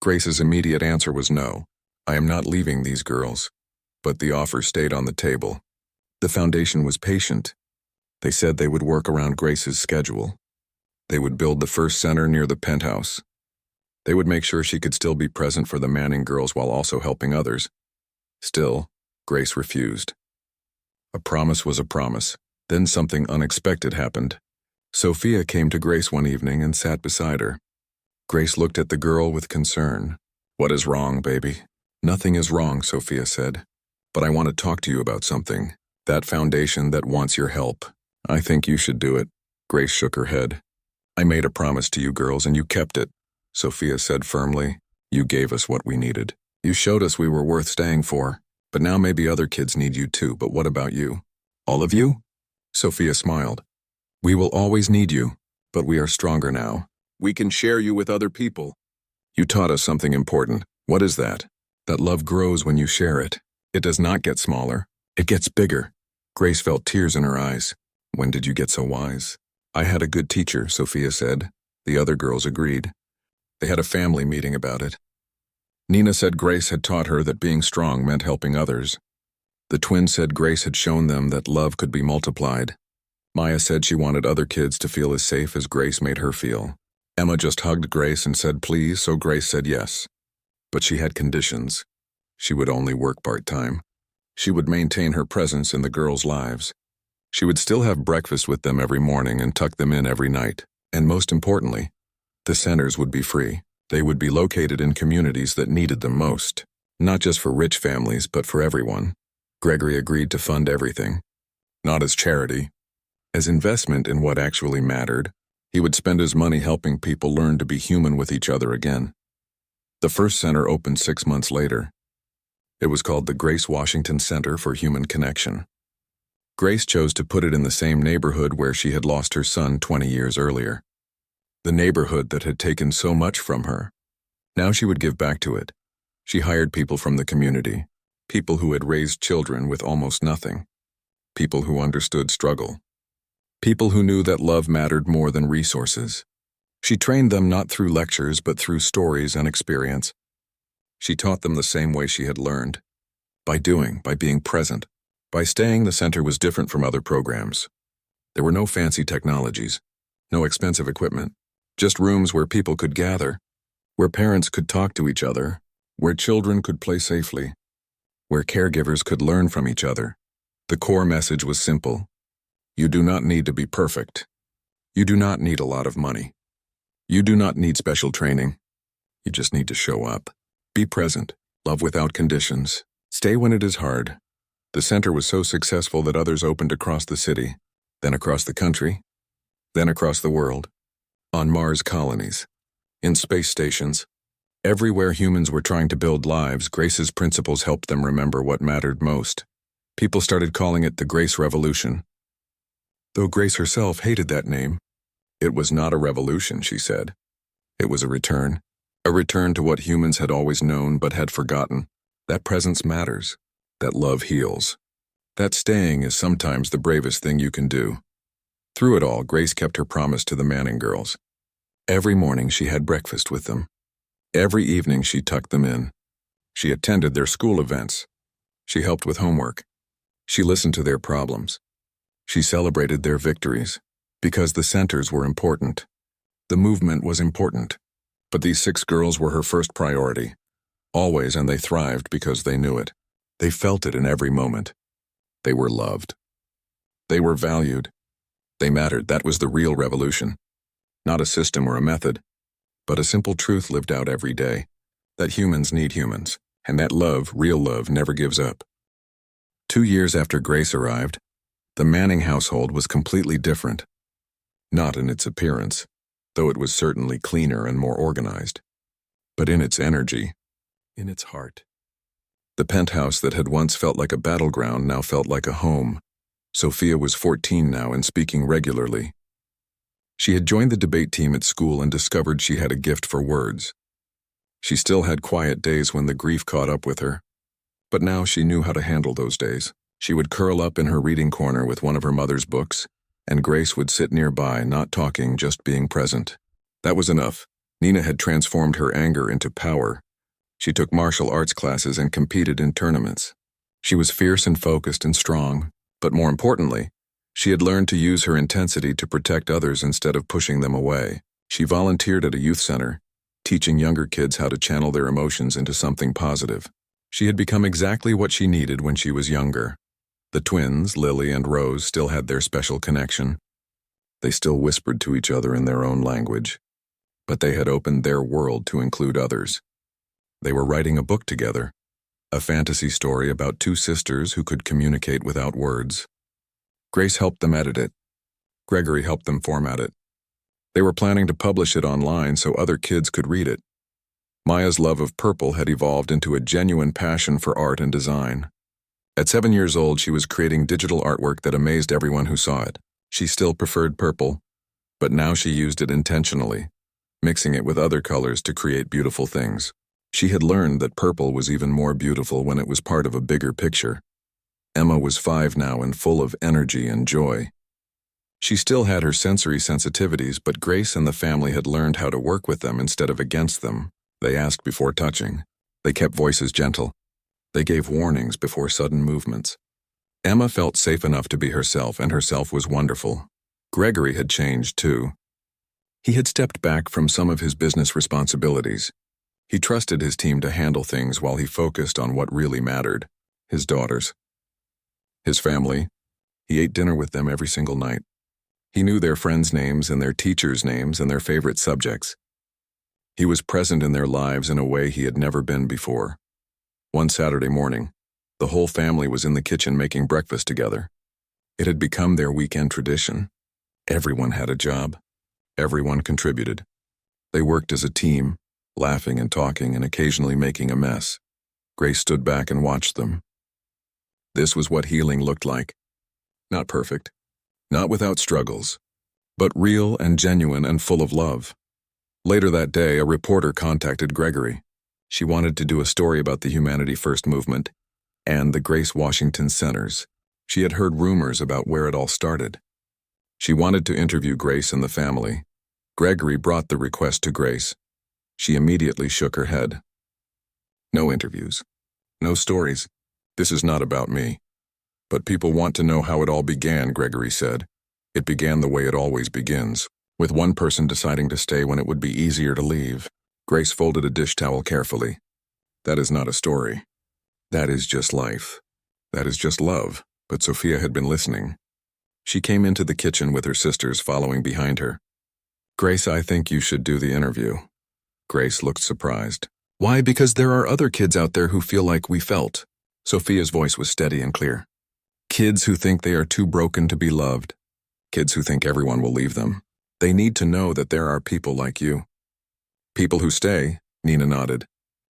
Grace's immediate answer was no. I am not leaving these girls. But the offer stayed on the table. The foundation was patient. They said they would work around Grace's schedule. They would build the first center near the penthouse. They would make sure she could still be present for the Manning girls while also helping others. Still, Grace refused. A promise was a promise. Then something unexpected happened. Sophia came to Grace one evening and sat beside her. Grace looked at the girl with concern. What is wrong, baby? Nothing is wrong, Sophia said. But I want to talk to you about something. That foundation that wants your help. I think you should do it. Grace shook her head. I made a promise to you girls and you kept it, Sophia said firmly. You gave us what we needed. You showed us we were worth staying for. But now maybe other kids need you too, but what about you? All of you? Sophia smiled. We will always need you, but we are stronger now. We can share you with other people. You taught us something important. What is that? That love grows when you share it. It does not get smaller. It gets bigger. Grace felt tears in her eyes. When did you get so wise? I had a good teacher, Sophia said. The other girls agreed. They had a family meeting about it. Nina said Grace had taught her that being strong meant helping others. The twins said Grace had shown them that love could be multiplied. Maya said she wanted other kids to feel as safe as Grace made her feel. Emma just hugged Grace and said please, so Grace said yes. But she had conditions. She would only work part-time. She would maintain her presence in the girls' lives. She would still have breakfast with them every morning and tuck them in every night. And most importantly, the centers would be free. They would be located in communities that needed them most. Not just for rich families, but for everyone. Gregory agreed to fund everything. Not as charity. As investment in what actually mattered. He would spend his money helping people learn to be human with each other again. The first center opened 6 months later. It was called the Grace Washington Center for Human Connection. Grace chose to put it in the same neighborhood where she had lost her son 20 years earlier. The neighborhood that had taken so much from her. Now she would give back to it. She hired people from the community, people who had raised children with almost nothing. people who understood struggle, people who knew that love mattered more than resources. She trained them not through lectures but through stories and experience. She taught them the same way she had learned, by doing, by being present, by staying. The center was different from other programs. There were no fancy technologies, no expensive equipment, just rooms where people could gather, where parents could talk to each other, where children could play safely, where caregivers could learn from each other. The core message was simple. You do not need to be perfect. You do not need a lot of money. You do not need special training. You just need to show up. Be present. Love without conditions. Stay when it is hard. The center was so successful that others opened across the city, then across the country, then across the world. On Mars colonies, in space stations, everywhere humans were trying to build lives, Grace's principles helped them remember what mattered most. People started calling it the Grace Revolution. Though Grace herself hated that name, it was not a revolution, she said. It was a return to what humans had always known but had forgotten, that presence matters, that love heals, that staying is sometimes the bravest thing you can do. Through it all, Grace kept her promise to the Manning girls. Every morning she had breakfast with them. Every evening she tucked them in. She attended their school events. She helped with homework. She listened to their problems. She celebrated their victories, because the centers were important. The movement was important. But these 6 girls were her first priority. Always, and they thrived because they knew it. They felt it in every moment. They were loved. They were valued. They mattered. That was the real revolution. Not a system or a method, but a simple truth lived out every day, that humans need humans, and that love, real love, never gives up. 2 years after Grace arrived, the Manning household was completely different. Not in its appearance, though it was certainly cleaner and more organized, but in its energy, in its heart. The penthouse that had once felt like a battleground now felt like a home. Sophia was 14 now and speaking regularly. She had joined the debate team at school and discovered she had a gift for words. She still had quiet days when the grief caught up with her, but now she knew how to handle those days. She would curl up in her reading corner with one of her mother's books, and Grace would sit nearby, not talking, just being present. That was enough. Nina had transformed her anger into power. She took martial arts classes and competed in tournaments. She was fierce and focused and strong, but more importantly, she had learned to use her intensity to protect others instead of pushing them away. She volunteered at a youth center, teaching younger kids how to channel their emotions into something positive. She had become exactly what she needed when she was younger. The twins, Lily and Rose, still had their special connection. They still whispered to each other in their own language, but they had opened their world to include others. They were writing a book together, a fantasy story about 2 sisters who could communicate without words. Grace helped them edit it. Gregory helped them format it. They were planning to publish it online so other kids could read it. Maya's love of purple had evolved into a genuine passion for art and design. At 7 years old, she was creating digital artwork that amazed everyone who saw it. She still preferred purple, but now she used it intentionally, mixing it with other colors to create beautiful things. She had learned that purple was even more beautiful when it was part of a bigger picture. Emma was 5 now and full of energy and joy. She still had her sensory sensitivities, but Grace and the family had learned how to work with them instead of against them. They asked before touching. They kept voices gentle. They gave warnings before sudden movements. Emma felt safe enough to be herself, and herself was wonderful. Gregory had changed too. He had stepped back from some of his business responsibilities. He trusted his team to handle things while he focused on what really mattered, his daughters. His family. He ate dinner with them every single night. He knew their friends' names and their teachers' names and their favorite subjects. He was present in their lives in a way he had never been before. One Saturday morning, the whole family was in the kitchen making breakfast together. It had become their weekend tradition. Everyone had a job. Everyone contributed. They worked as a team, laughing and talking and occasionally making a mess. Grace stood back and watched them. This was what healing looked like. Not perfect, not without struggles, but real and genuine and full of love. Later that day, a reporter contacted Gregory. She wanted to do a story about the Humanity First movement and the Grace Washington Centers. She had heard rumors about where it all started. She wanted to interview Grace and the family. Gregory brought the request to Grace. She immediately shook her head. No interviews. No stories. This is not about me. But people want to know how it all began, Gregory said. It began the way it always begins, with one person deciding to stay when it would be easier to leave. Grace folded a dish towel carefully. That is not a story. That is just life. That is just love. But Sophia had been listening. She came into the kitchen with her sisters following behind her. Grace, I think you should do the interview. Grace looked surprised. Why? Because there are other kids out there who feel like we felt. Sophia's voice was steady and clear. Kids who think they are too broken to be loved. Kids who think everyone will leave them. They need to know that there are people like you. People who stay, Nina nodded.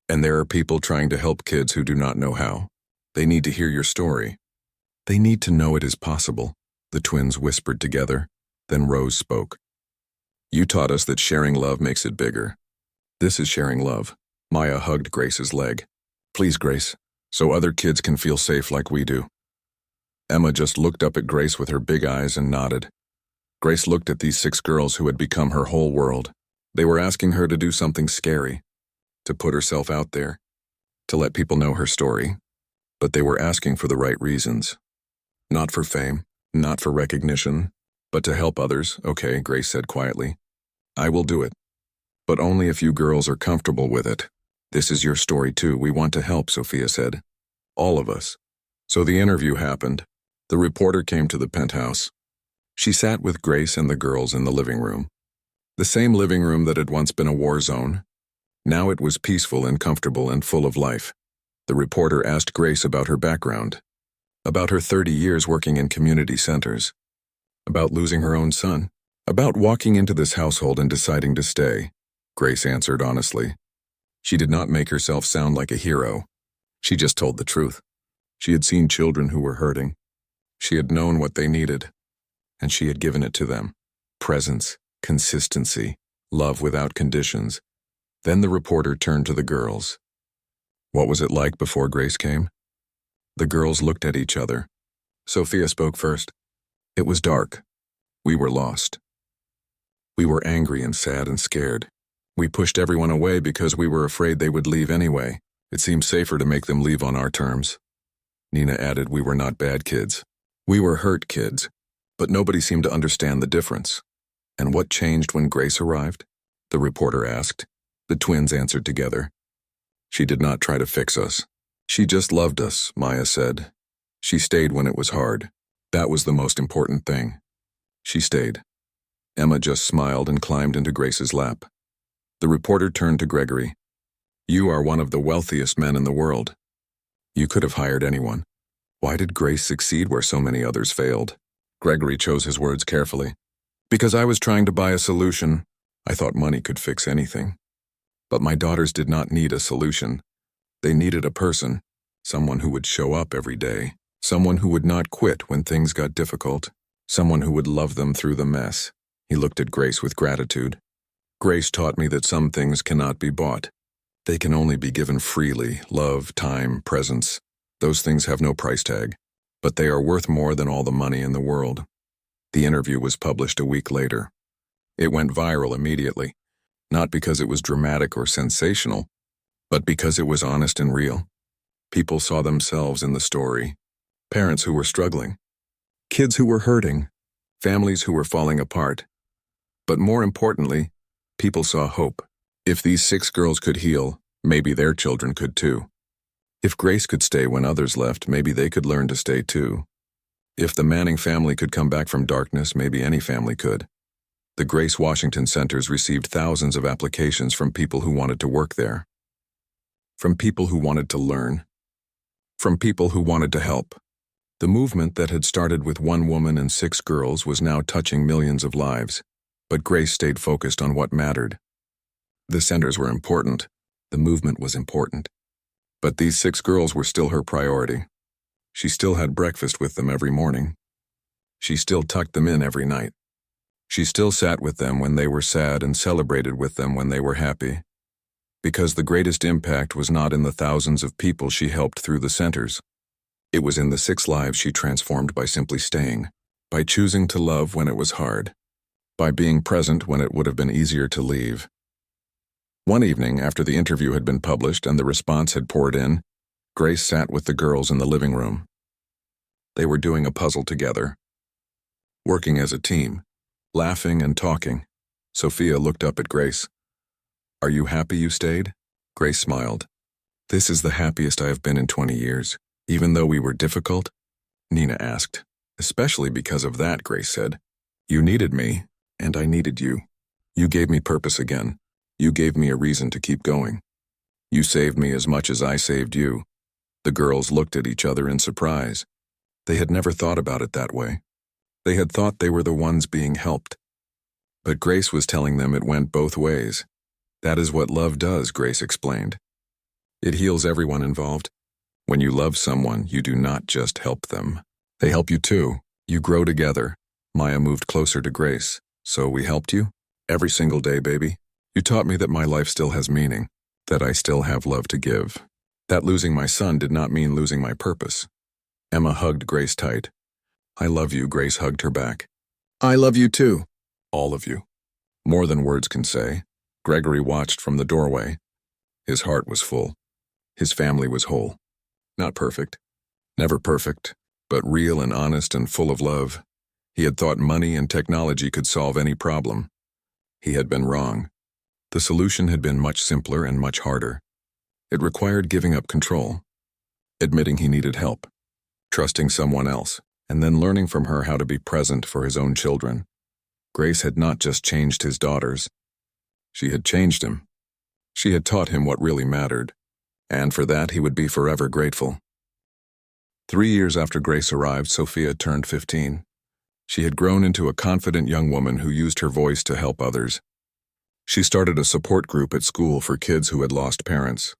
And there are people trying to help kids who do not know how. They need to hear your story. They need to know it is possible, the twins whispered together. Then Rose spoke. You taught us that sharing love makes it bigger. This is sharing love. Maya hugged Grace's leg. Please, Grace, so other kids can feel safe like we do. Emma just looked up at Grace with her big eyes and nodded. Grace looked at these 6 girls who had become her whole world. They were asking her to do something scary, to put herself out there, to let people know her story. But they were asking for the right reasons. Not for fame, not for recognition, but to help others. Okay, Grace said quietly. I will do it. But only if you girls are comfortable with it. This is your story too. We want to help, Sophia said. All of us. So the interview happened. The reporter came to the penthouse. She sat with Grace and the girls in the living room. The same living room that had once been a war zone. Now it was peaceful and comfortable and full of life. The reporter asked Grace about her background, about her 30 years working in community centers, about losing her own son, about walking into this household and deciding to stay. Grace answered honestly. She did not make herself sound like a hero. She just told the truth. She had seen children who were hurting. She had known what they needed, and she had given it to them. Presence, consistency, love without conditions. Then the reporter turned to the girls. What was it like before Grace came? The girls looked at each other. Sophia spoke first. It was dark. We were lost. We were angry and sad and scared. We pushed everyone away because we were afraid they would leave anyway. It seemed safer to make them leave on our terms. Nina added, we were not bad kids. We were hurt kids, but nobody seemed to understand the difference. And what changed when Grace arrived? The reporter asked. The twins answered together. She did not try to fix us. She just loved us, Maya said. She stayed when it was hard. That was the most important thing. She stayed. Emma just smiled and climbed into Grace's lap. The reporter turned to Gregory. You are one of the wealthiest men in the world. You could have hired anyone. Why did Grace succeed where so many others failed? Gregory chose his words carefully. Because I was trying to buy a solution. I thought money could fix anything. But my daughters did not need a solution. They needed a person, someone who would show up every day, someone who would not quit when things got difficult, someone who would love them through the mess. He looked at Grace with gratitude. Grace taught me that some things cannot be bought. They can only be given freely, love, time, presence. Those things have no price tag, but they are worth more than all the money in the world. The interview was published a week later. It went viral immediately, not because it was dramatic or sensational, but because it was honest and real. People saw themselves in the story. Parents who were struggling, kids who were hurting, families who were falling apart. But more importantly, people saw hope. If these 6 girls could heal, maybe their children could too. If Grace could stay when others left, maybe they could learn to stay too. If the Manning family could come back from darkness, maybe any family could. The Grace Washington Centers received thousands of applications from people who wanted to work there. From people who wanted to learn. From people who wanted to help. The movement that had started with 1 woman and 6 girls was now touching millions of lives. But Grace stayed focused on what mattered. The centers were important. The movement was important. But these 6 girls were still her priority. She still had breakfast with them every morning. She still tucked them in every night. She still sat with them when they were sad and celebrated with them when they were happy. Because the greatest impact was not in the thousands of people she helped through the centers. It was in the 6 lives she transformed by simply staying, by choosing to love when it was hard, by being present when it would have been easier to leave. One evening, after the interview had been published and the response had poured in, Grace sat with the girls in the living room. They were doing a puzzle together, working as a team, laughing and talking. Sophia looked up at Grace. "Are you happy you stayed?" Grace smiled. "This is the happiest I have been in 20 years, even though we were difficult?" Nina asked. "Especially because of that," Grace said. "You needed me, and I needed you. You gave me purpose again. You gave me a reason to keep going. You saved me as much as I saved you." The girls looked at each other in surprise. They had never thought about it that way. They had thought they were the ones being helped. But Grace was telling them it went both ways. "That is what love does," Grace explained. "It heals everyone involved. When you love someone, you do not just help them. They help you too. You grow together." Maya moved closer to Grace. "So we helped you? Every single day, baby. You taught me that my life still has meaning, that I still have love to give. That losing my son did not mean losing my purpose." Emma hugged Grace tight. "I love you," Grace hugged her back. "I love you too. All of you." More than words can say. Gregory watched from the doorway. His heart was full. His family was whole. Not perfect. Never perfect, but real and honest and full of love. He had thought money and technology could solve any problem. He had been wrong. The solution had been much simpler and much harder. It required giving up control, admitting he needed help, trusting someone else, and then learning from her how to be present for his own children. Grace had not just changed his daughters. She had changed him. She had taught him what really mattered, and for that he would be forever grateful. 3 years after Grace arrived, Sophia turned 15. She had grown into a confident young woman who used her voice to help others. She started a support group at school for kids who had lost parents.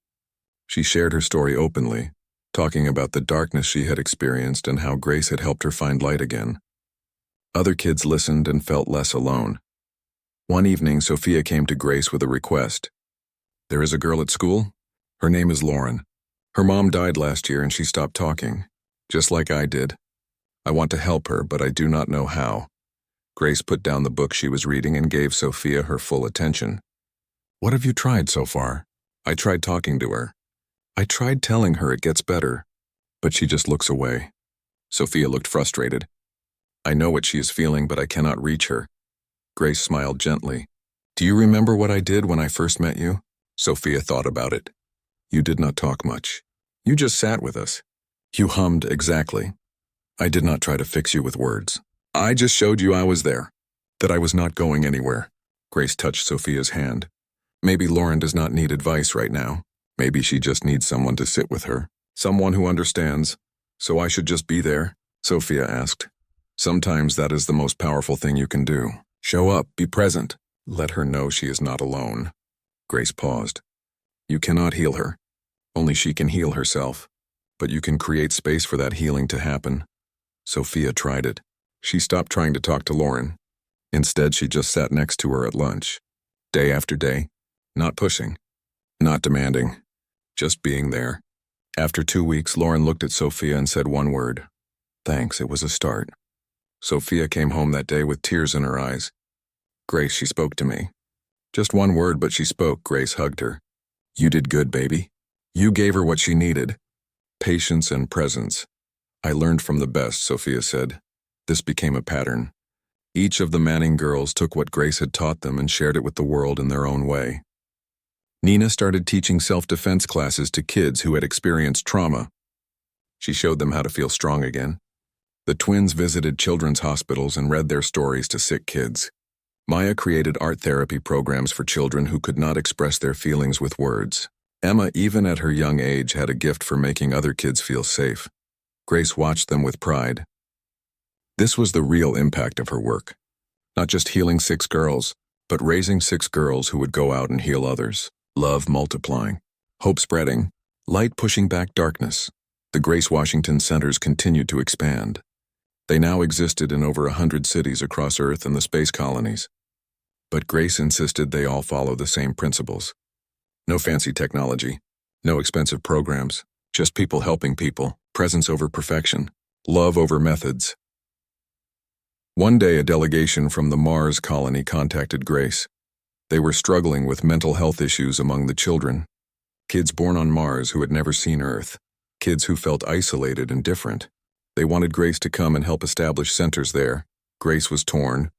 She shared her story openly, talking about the darkness she had experienced and how Grace had helped her find light again. Other kids listened and felt less alone. One evening, Sophia came to Grace with a request. "There is a girl at school. Her name is Lauren. Her mom died last year and she stopped talking, just like I did. I want to help her, but I do not know how." Grace put down the book she was reading and gave Sophia her full attention. "What have you tried so far?" "I tried talking to her. I tried telling her it gets better, but she just looks away." Sophia looked frustrated. "I know what she is feeling, but I cannot reach her." Grace smiled gently. "Do you remember what I did when I first met you?" Sophia thought about it. "You did not talk much. You just sat with us. You hummed exactly. I did not try to fix you with words. I just showed you I was there, that I was not going anywhere." Grace touched Sophia's hand. "Maybe Lauren does not need advice right now. Maybe she just needs someone to sit with her, someone who understands. So I should just be there?" Sophia asked. "Sometimes that is the most powerful thing you can do. Show up, be present. Let her know she is not alone." Grace paused. "You cannot heal her. Only she can heal herself. But you can create space for that healing to happen." Sophia tried it. She stopped trying to talk to Lauren. Instead, she just sat next to her at lunch. Day after day. Not pushing. Not demanding. Just being there. After 2 weeks, Lauren looked at Sophia and said one word. "Thanks, it was a start." Sophia came home that day with tears in her eyes. "Grace, she spoke to me." Just one word, but she spoke. Grace hugged her. "You did good, baby. You gave her what she needed. Patience and presence. I learned from the best," Sophia said. This became a pattern. Each of the Manning girls took what Grace had taught them and shared it with the world in their own way. Nina started teaching self-defense classes to kids who had experienced trauma. She showed them how to feel strong again. The twins visited children's hospitals and read their stories to sick kids. Maya created art therapy programs for children who could not express their feelings with words. Emma, even at her young age, had a gift for making other kids feel safe. Grace watched them with pride. This was the real impact of her work. Not just healing 6 girls, but raising 6 girls who would go out and heal others. Love multiplying. Hope spreading. Light pushing back darkness. The Grace Washington Centers continued to expand. They now existed in over 100 cities across Earth and the space colonies. But Grace insisted they all follow the same principles. No fancy technology. No expensive programs. Just people helping people. presence over perfection, love over methods. One day, a delegation from the Mars colony contacted Grace. They were struggling with mental health issues among the children. Kids born on Mars who had never seen Earth. Kids who felt isolated and different. They wanted Grace to come and help establish centers there. Grace was torn.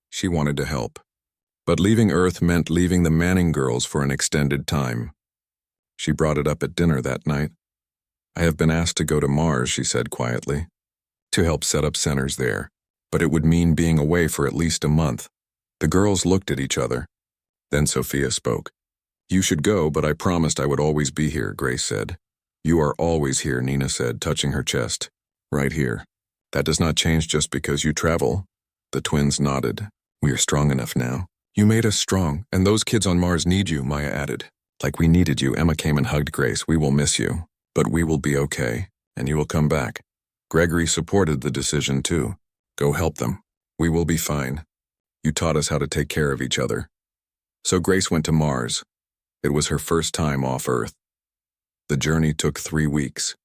She wanted to help. But leaving Earth meant leaving the Manning girls for an extended time. She brought it up at dinner that night. "I have been asked to go to Mars," she said quietly, "to help set up centers there. But it would mean being away for at least a month." The girls looked at each other. Then Sophia spoke. "You should go, but I promised I would always be here," Grace said. "You are always here," Nina said, touching her chest. "Right here. That does not change just because you travel." The twins nodded. "We are strong enough now." "You made us strong, and those kids on Mars need you," Maya added. "Like we needed you," Emma came and hugged Grace. "We will miss you, but we will be okay, and you will come back." Gregory supported the decision too. "Go help them. We will be fine. You taught us how to take care of each other." So Grace went to Mars. It was her first time off Earth. The journey took 3 weeks.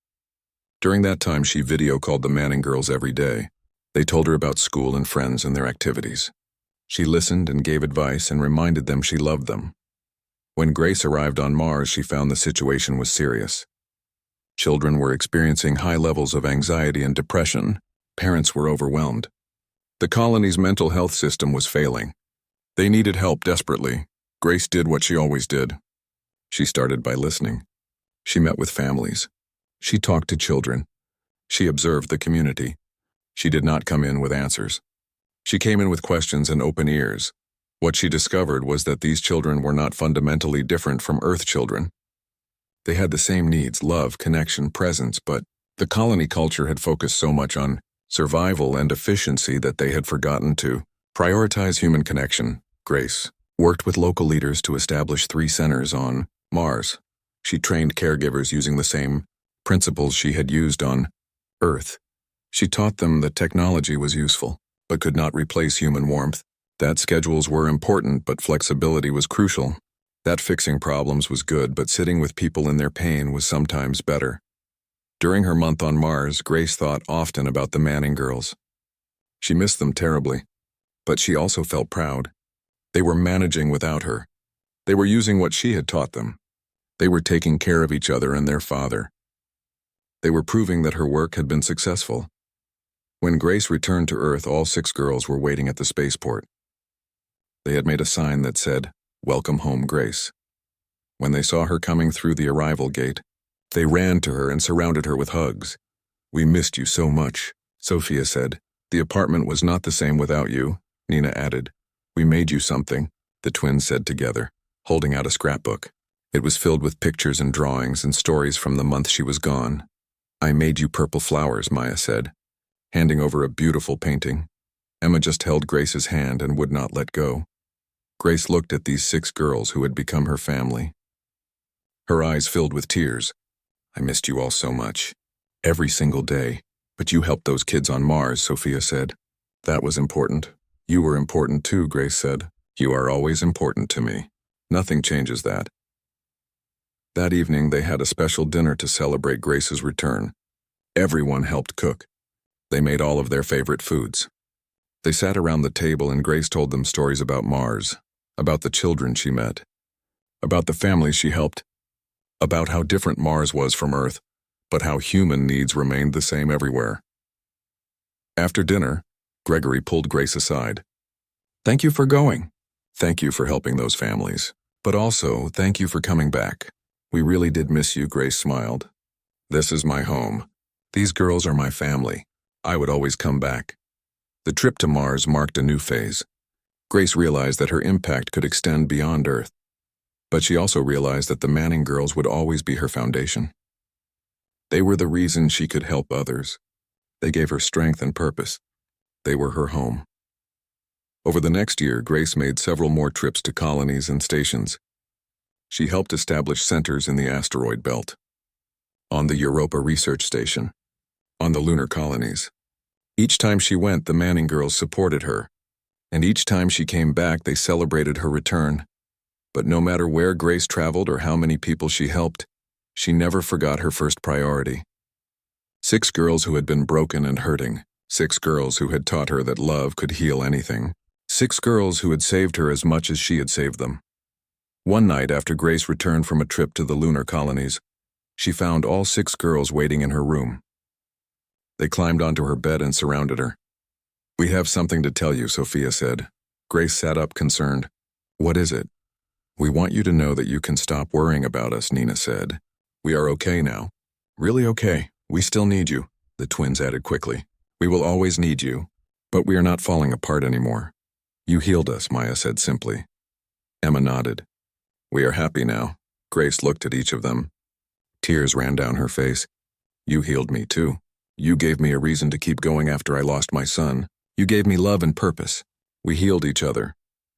During that time, she video called the Manning girls every day. They told her about school and friends and their activities. She listened and gave advice and reminded them she loved them. When Grace arrived on Mars, she found the situation was serious. Children were experiencing high levels of anxiety and depression. Parents were overwhelmed. The colony's mental health system was failing. They needed help desperately. Grace did what she always did. She started by listening. She met with families. She talked to children. She observed the community. She did not come in with answers. She came in with questions and open ears. What she discovered was that these children were not fundamentally different from Earth children. They had the same needs: love, connection, presence, but the colony culture had focused so much on survival and efficiency that they had forgotten to prioritize human connection. Grace worked with local leaders to establish 3 centers on Mars. She trained caregivers using the same principles she had used on Earth. She taught them that technology was useful, but could not replace human warmth. That schedules were important, but flexibility was crucial. That fixing problems was good, but sitting with people in their pain was sometimes better. During her month on Mars, Grace thought often about the Manning girls. She missed them terribly, but she also felt proud. They were managing without her. They were using what she had taught them. They were taking care of each other and their father. They were proving that her work had been successful. When Grace returned to Earth, all 6 girls were waiting at the spaceport. They had made a sign that said, "Welcome home, Grace." When they saw her coming through the arrival gate, they ran to her and surrounded her with hugs. "We missed you so much," Sophia said. "The apartment was not the same without you," Nina added. "We made you something," the twins said together, holding out a scrapbook. It was filled with pictures and drawings and stories from the month she was gone. "I made you purple flowers," Maya said, handing over a beautiful painting. Emma just held Grace's hand and would not let go. Grace looked at these 6 girls who had become her family. Her eyes filled with tears. "I missed you all so much. Every single day. But you helped those kids on Mars," Sophia said. "That was important." "You were important too," Grace said. "You are always important to me. Nothing changes that." That evening, they had a special dinner to celebrate Grace's return. Everyone helped cook. They made all of their favorite foods. They sat around the table and Grace told them stories about Mars, about the children she met, about the families she helped, about how different Mars was from Earth, but how human needs remained the same everywhere. After dinner, Gregory pulled Grace aside. "Thank you for going. Thank you for helping those families. But also, thank you for coming back. We really did miss you," Grace smiled. "This is my home. These girls are my family. I would always come back." The trip to Mars marked a new phase. Grace realized that her impact could extend beyond Earth. But she also realized that the Manning girls would always be her foundation. They were the reason she could help others. They gave her strength and purpose. They were her home. Over the next year, Grace made several more trips to colonies and stations. She helped establish centers in the asteroid belt, on the Europa research station, on the lunar colonies. Each time she went, the Manning girls supported her, and each time she came back, they celebrated her return. But no matter where Grace traveled or how many people she helped, she never forgot her first priority: 6 girls who had been broken and hurting. 6 girls who had taught her that love could heal anything. 6 girls who had saved her as much as she had saved them. One night after Grace returned from a trip to the lunar colonies, she found all 6 girls waiting in her room. They climbed onto her bed and surrounded her. "We have something to tell you," Sophia said. Grace sat up concerned. "What is it?" "We want you to know that you can stop worrying about us," Nina said. "We are okay now." "Really okay. We still need you," the twins added quickly. "We will always need you, but we are not falling apart anymore." "You healed us," Maya said simply. Emma nodded. "We are happy now." Grace looked at each of them. Tears ran down her face. "You healed me too. You gave me a reason to keep going after I lost my son. You gave me love and purpose." We healed each other.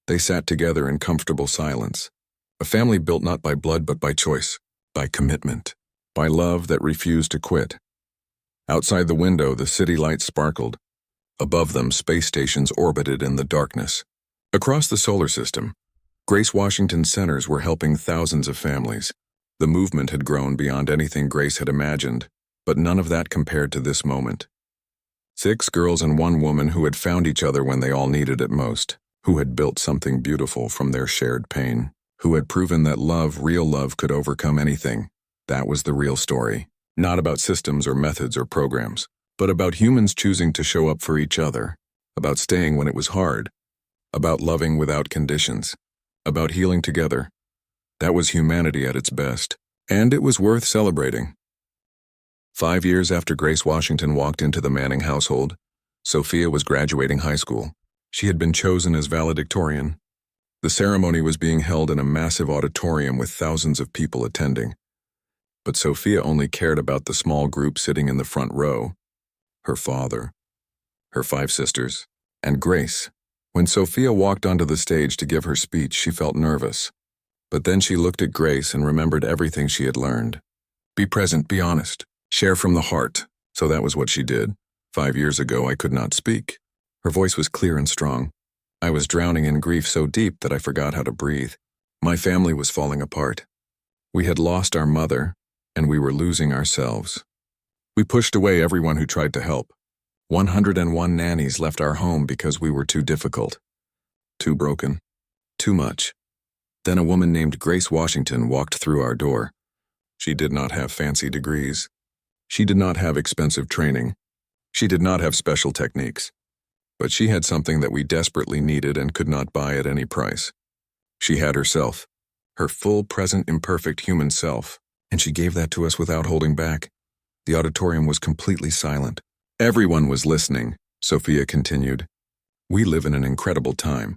They sat together in comfortable silence. A family built not by blood but by choice, by commitment, by love that refused to quit. Outside the window, the city lights sparkled. Above them, space stations orbited in the darkness. Across the solar system, Grace Washington centers were helping thousands of families. The movement had grown beyond anything Grace had imagined, but none of that compared to this moment. 6 girls and 1 woman who had found each other when they all needed it most, who had built something beautiful from their shared pain, who had proven that love, real love, could overcome anything. That was the real story. Not about systems or methods or programs, but about humans choosing to show up for each other, about staying when it was hard, about loving without conditions, about healing together. That was humanity at its best, and it was worth celebrating. 5 years after Grace Washington walked into the Manning household, Sophia was graduating high school. She had been chosen as valedictorian. The ceremony was being held in a massive auditorium with thousands of people attending. But Sophia only cared about the small group sitting in the front row: her father, her 5 sisters, and Grace. When Sophia walked onto the stage to give her speech, she felt nervous. But then she looked at Grace and remembered everything she had learned. Be present, be honest, share from the heart. So that was what she did. 5 years ago, I could not speak. Her voice was clear and strong. I was drowning in grief so deep that I forgot how to breathe. My family was falling apart. We had lost our mother, and we were losing ourselves. We pushed away everyone who tried to help. 101 nannies left our home because we were too difficult, too broken, too much. Then a woman named Grace Washington walked through our door. She did not have fancy degrees. She did not have expensive training. She did not have special techniques. But she had something that we desperately needed and could not buy at any price. She had herself, her full, present, imperfect human self, and she gave that to us without holding back. The auditorium was completely silent. Everyone was listening, Sophia continued. We live in an incredible time.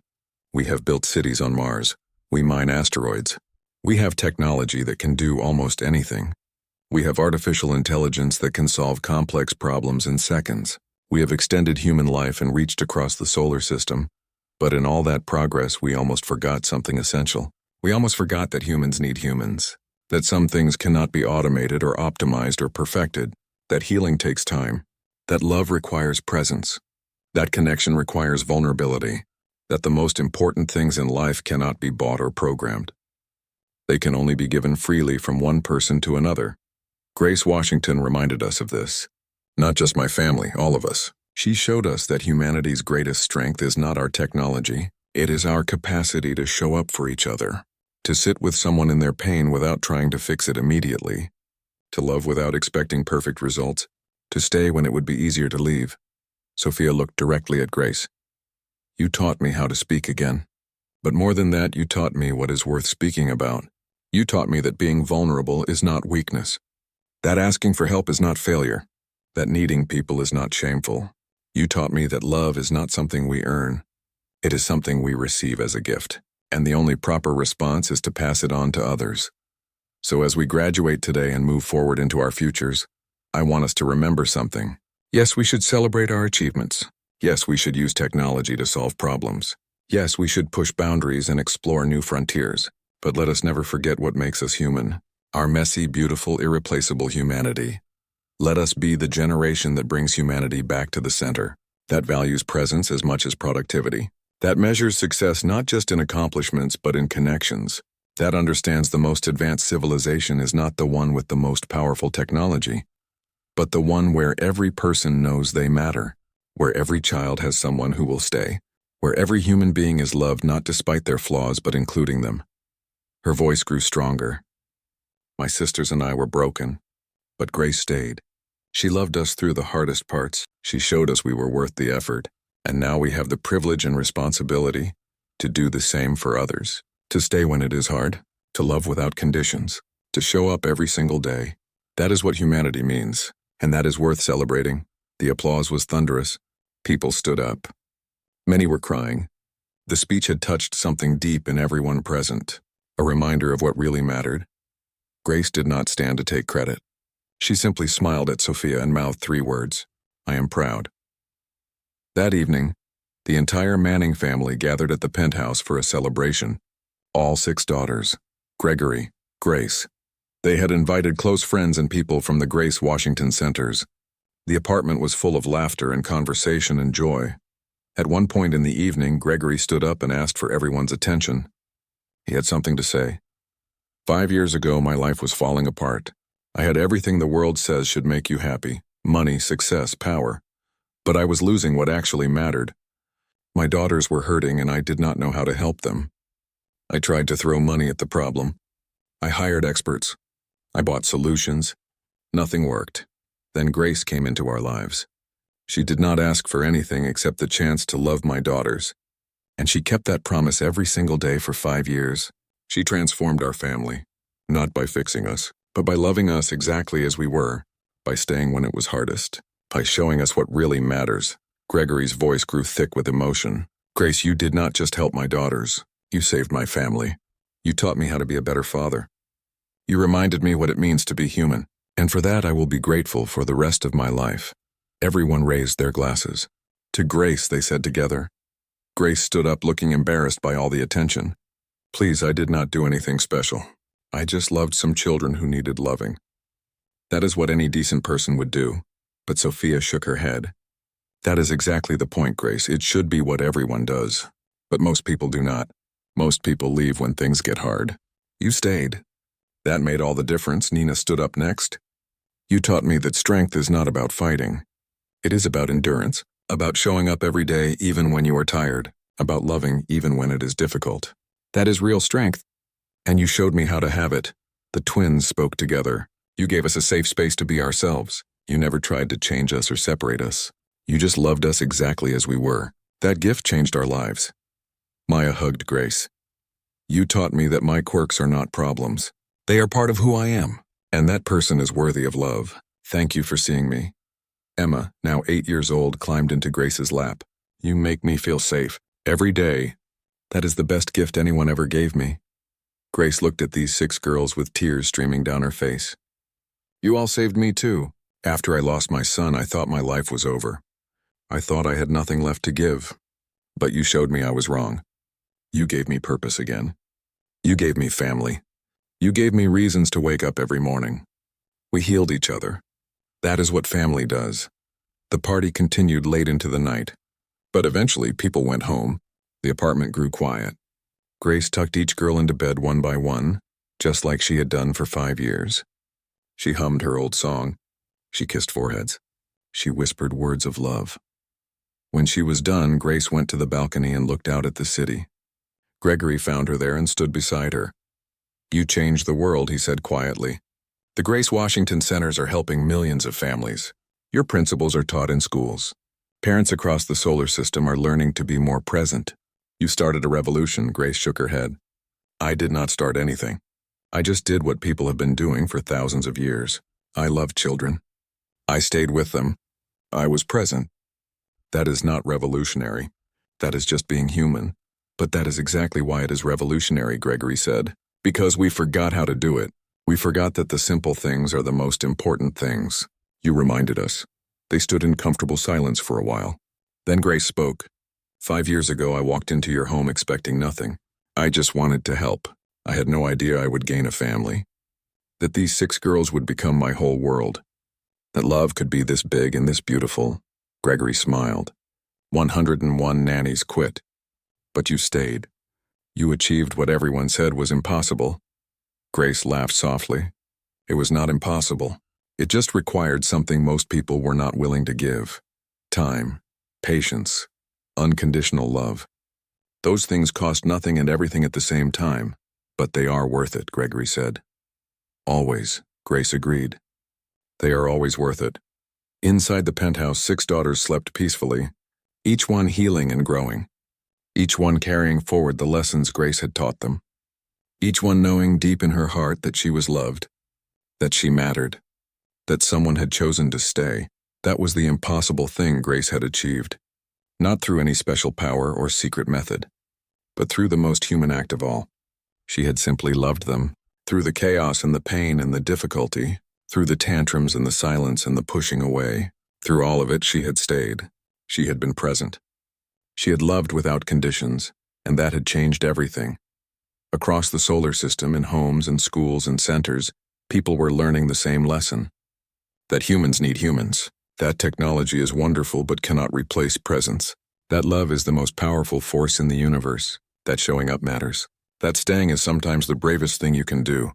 We have built cities on Mars. We mine asteroids. We have technology that can do almost anything. We have artificial intelligence that can solve complex problems in seconds. We have extended human life and reached across the solar system. But in all that progress, we almost forgot something essential. We almost forgot that humans need humans. That some things cannot be automated or optimized or perfected. That healing takes time. That love requires presence. That connection requires vulnerability. That the most important things in life cannot be bought or programmed. They can only be given freely from one person to another. Grace Washington reminded us of this. Not just my family, all of us. She showed us that humanity's greatest strength is not our technology. It is our capacity to show up for each other. To sit with someone in their pain without trying to fix it immediately. To love without expecting perfect results. To stay when it would be easier to leave. Sophia looked directly at Grace. You taught me how to speak again. But more than that, you taught me what is worth speaking about. You taught me that being vulnerable is not weakness. That asking for help is not failure. That needing people is not shameful. You taught me that love is not something we earn. It is something we receive as a gift. And the only proper response is to pass it on to others. So as we graduate today and move forward into our futures, I want us to remember something. Yes, we should celebrate our achievements. Yes, we should use technology to solve problems. Yes, we should push boundaries and explore new frontiers. But let us never forget what makes us human. Our messy, beautiful, irreplaceable humanity. Let us be the generation that brings humanity back to the center. That values presence as much as productivity. That measures success not just in accomplishments but in connections. That understands the most advanced civilization is not the one with the most powerful technology, but the one where every person knows they matter, where every child has someone who will stay, where every human being is loved not despite their flaws but including them. Her voice grew stronger. My sisters and I were broken, but Grace stayed. She loved us through the hardest parts. She showed us we were worth the effort, and now we have the privilege and responsibility to do the same for others, to stay when it is hard, to love without conditions, to show up every single day. That is what humanity means, and that is worth celebrating. The applause was thunderous. People stood up. Many were crying. The speech had touched something deep in everyone present, a reminder of what really mattered. Grace did not stand to take credit. She simply smiled at Sophia and mouthed 3 words, "I am proud." That evening, the entire Manning family gathered at the penthouse for a celebration. All 6 daughters, Gregory, Grace. They had invited close friends and people from the Grace Washington centers. The apartment was full of laughter and conversation and joy. At one point in the evening, Gregory stood up and asked for everyone's attention. He had something to say. 5 years ago, my life was falling apart. I had everything the world says should make you happy: money, success, power. But I was losing what actually mattered. My daughters were hurting and I did not know how to help them. I tried to throw money at the problem. I hired experts. I bought solutions. Nothing worked. Then Grace came into our lives. She did not ask for anything except the chance to love my daughters. And she kept that promise every single day for 5 years. She transformed our family, not by fixing us, but by loving us exactly as we were, by staying when it was hardest, by showing us what really matters. Gregory's voice grew thick with emotion. Grace, you did not just help my daughters. You saved my family. You taught me how to be a better father. You reminded me what it means to be human, and for that I will be grateful for the rest of my life. Everyone raised their glasses. To Grace, they said together. Grace stood up looking embarrassed by all the attention. Please, I did not do anything special. I just loved some children who needed loving. That is what any decent person would do. But Sophia shook her head. That is exactly the point, Grace. It should be what everyone does. But most people do not. Most people leave when things get hard. You stayed. That made all the difference. Nina stood up next. You taught me that strength is not about fighting. It is about endurance, about showing up every day even when you are tired, about loving even when it is difficult. That is real strength. And you showed me how to have it. The twins spoke together. You gave us a safe space to be ourselves. You never tried to change us or separate us. You just loved us exactly as we were. That gift changed our lives. Maya hugged Grace. You taught me that my quirks are not problems. They are part of who I am. And that person is worthy of love. Thank you for seeing me. Emma, now 8 years old, climbed into Grace's lap. You make me feel safe. Every day. That is the best gift anyone ever gave me. Grace looked at these 6 girls with tears streaming down her face. You all saved me too. After I lost my son, I thought my life was over. I thought I had nothing left to give. But you showed me I was wrong. You gave me purpose again. You gave me family. You gave me reasons to wake up every morning. We healed each other. That is what family does. The party continued late into the night. But eventually people went home. The apartment grew quiet. Grace tucked each girl into bed one by one, just like she had done for 5 years. She hummed her old song. She kissed foreheads. She whispered words of love. When she was done, Grace went to the balcony and looked out at the city. Gregory found her there and stood beside her. You changed the world, he said quietly. The Grace Washington Centers are helping millions of families. Your principles are taught in schools. Parents across the solar system are learning to be more present. You started a revolution, Grace shook her head. I did not start anything. I just did what people have been doing for thousands of years. I love children. I stayed with them. I was present. That is not revolutionary. That is just being human. But that is exactly why it is revolutionary, Gregory said. Because we forgot how to do it. We forgot that the simple things are the most important things. You reminded us. They stood in comfortable silence for a while. Then Grace spoke. 5 years ago, I walked into your home expecting nothing. I just wanted to help. I had no idea I would gain a family. That these 6 girls would become my whole world. That love could be this big and this beautiful. Gregory smiled. 101 nannies quit. But you stayed. You achieved what everyone said was impossible. Grace laughed softly. It was not impossible. It just required something most people were not willing to give: time, patience, unconditional love. Those things cost nothing and everything at the same time, but they are worth it, Gregory said. Always, Grace agreed. They are always worth it. Inside the penthouse, 6 daughters slept peacefully, each one healing and growing, each one carrying forward the lessons Grace had taught them, each one knowing deep in her heart that she was loved, that she mattered, that someone had chosen to stay. That was the impossible thing Grace had achieved, not through any special power or secret method, but through the most human act of all. She had simply loved them, through the chaos and the pain and the difficulty, through the tantrums and the silence and the pushing away. Through all of it, she had stayed. She had been present. She had loved without conditions, and that had changed everything. Across the solar system, in homes and schools and centers, people were learning the same lesson: that humans need humans, that technology is wonderful but cannot replace presence, that love is the most powerful force in the universe, that showing up matters, that staying is sometimes the bravest thing you can do.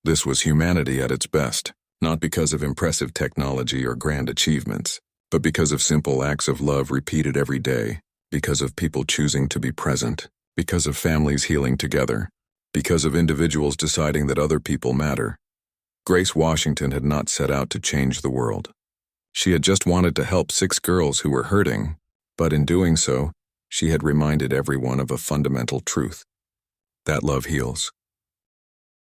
This was humanity at its best, not because of impressive technology or grand achievements, but because of simple acts of love repeated every day, because of people choosing to be present, because of families healing together, because of individuals deciding that other people matter. Grace Washington had not set out to change the world. She had just wanted to help 6 girls who were hurting, but in doing so, she had reminded everyone of a fundamental truth: that love heals.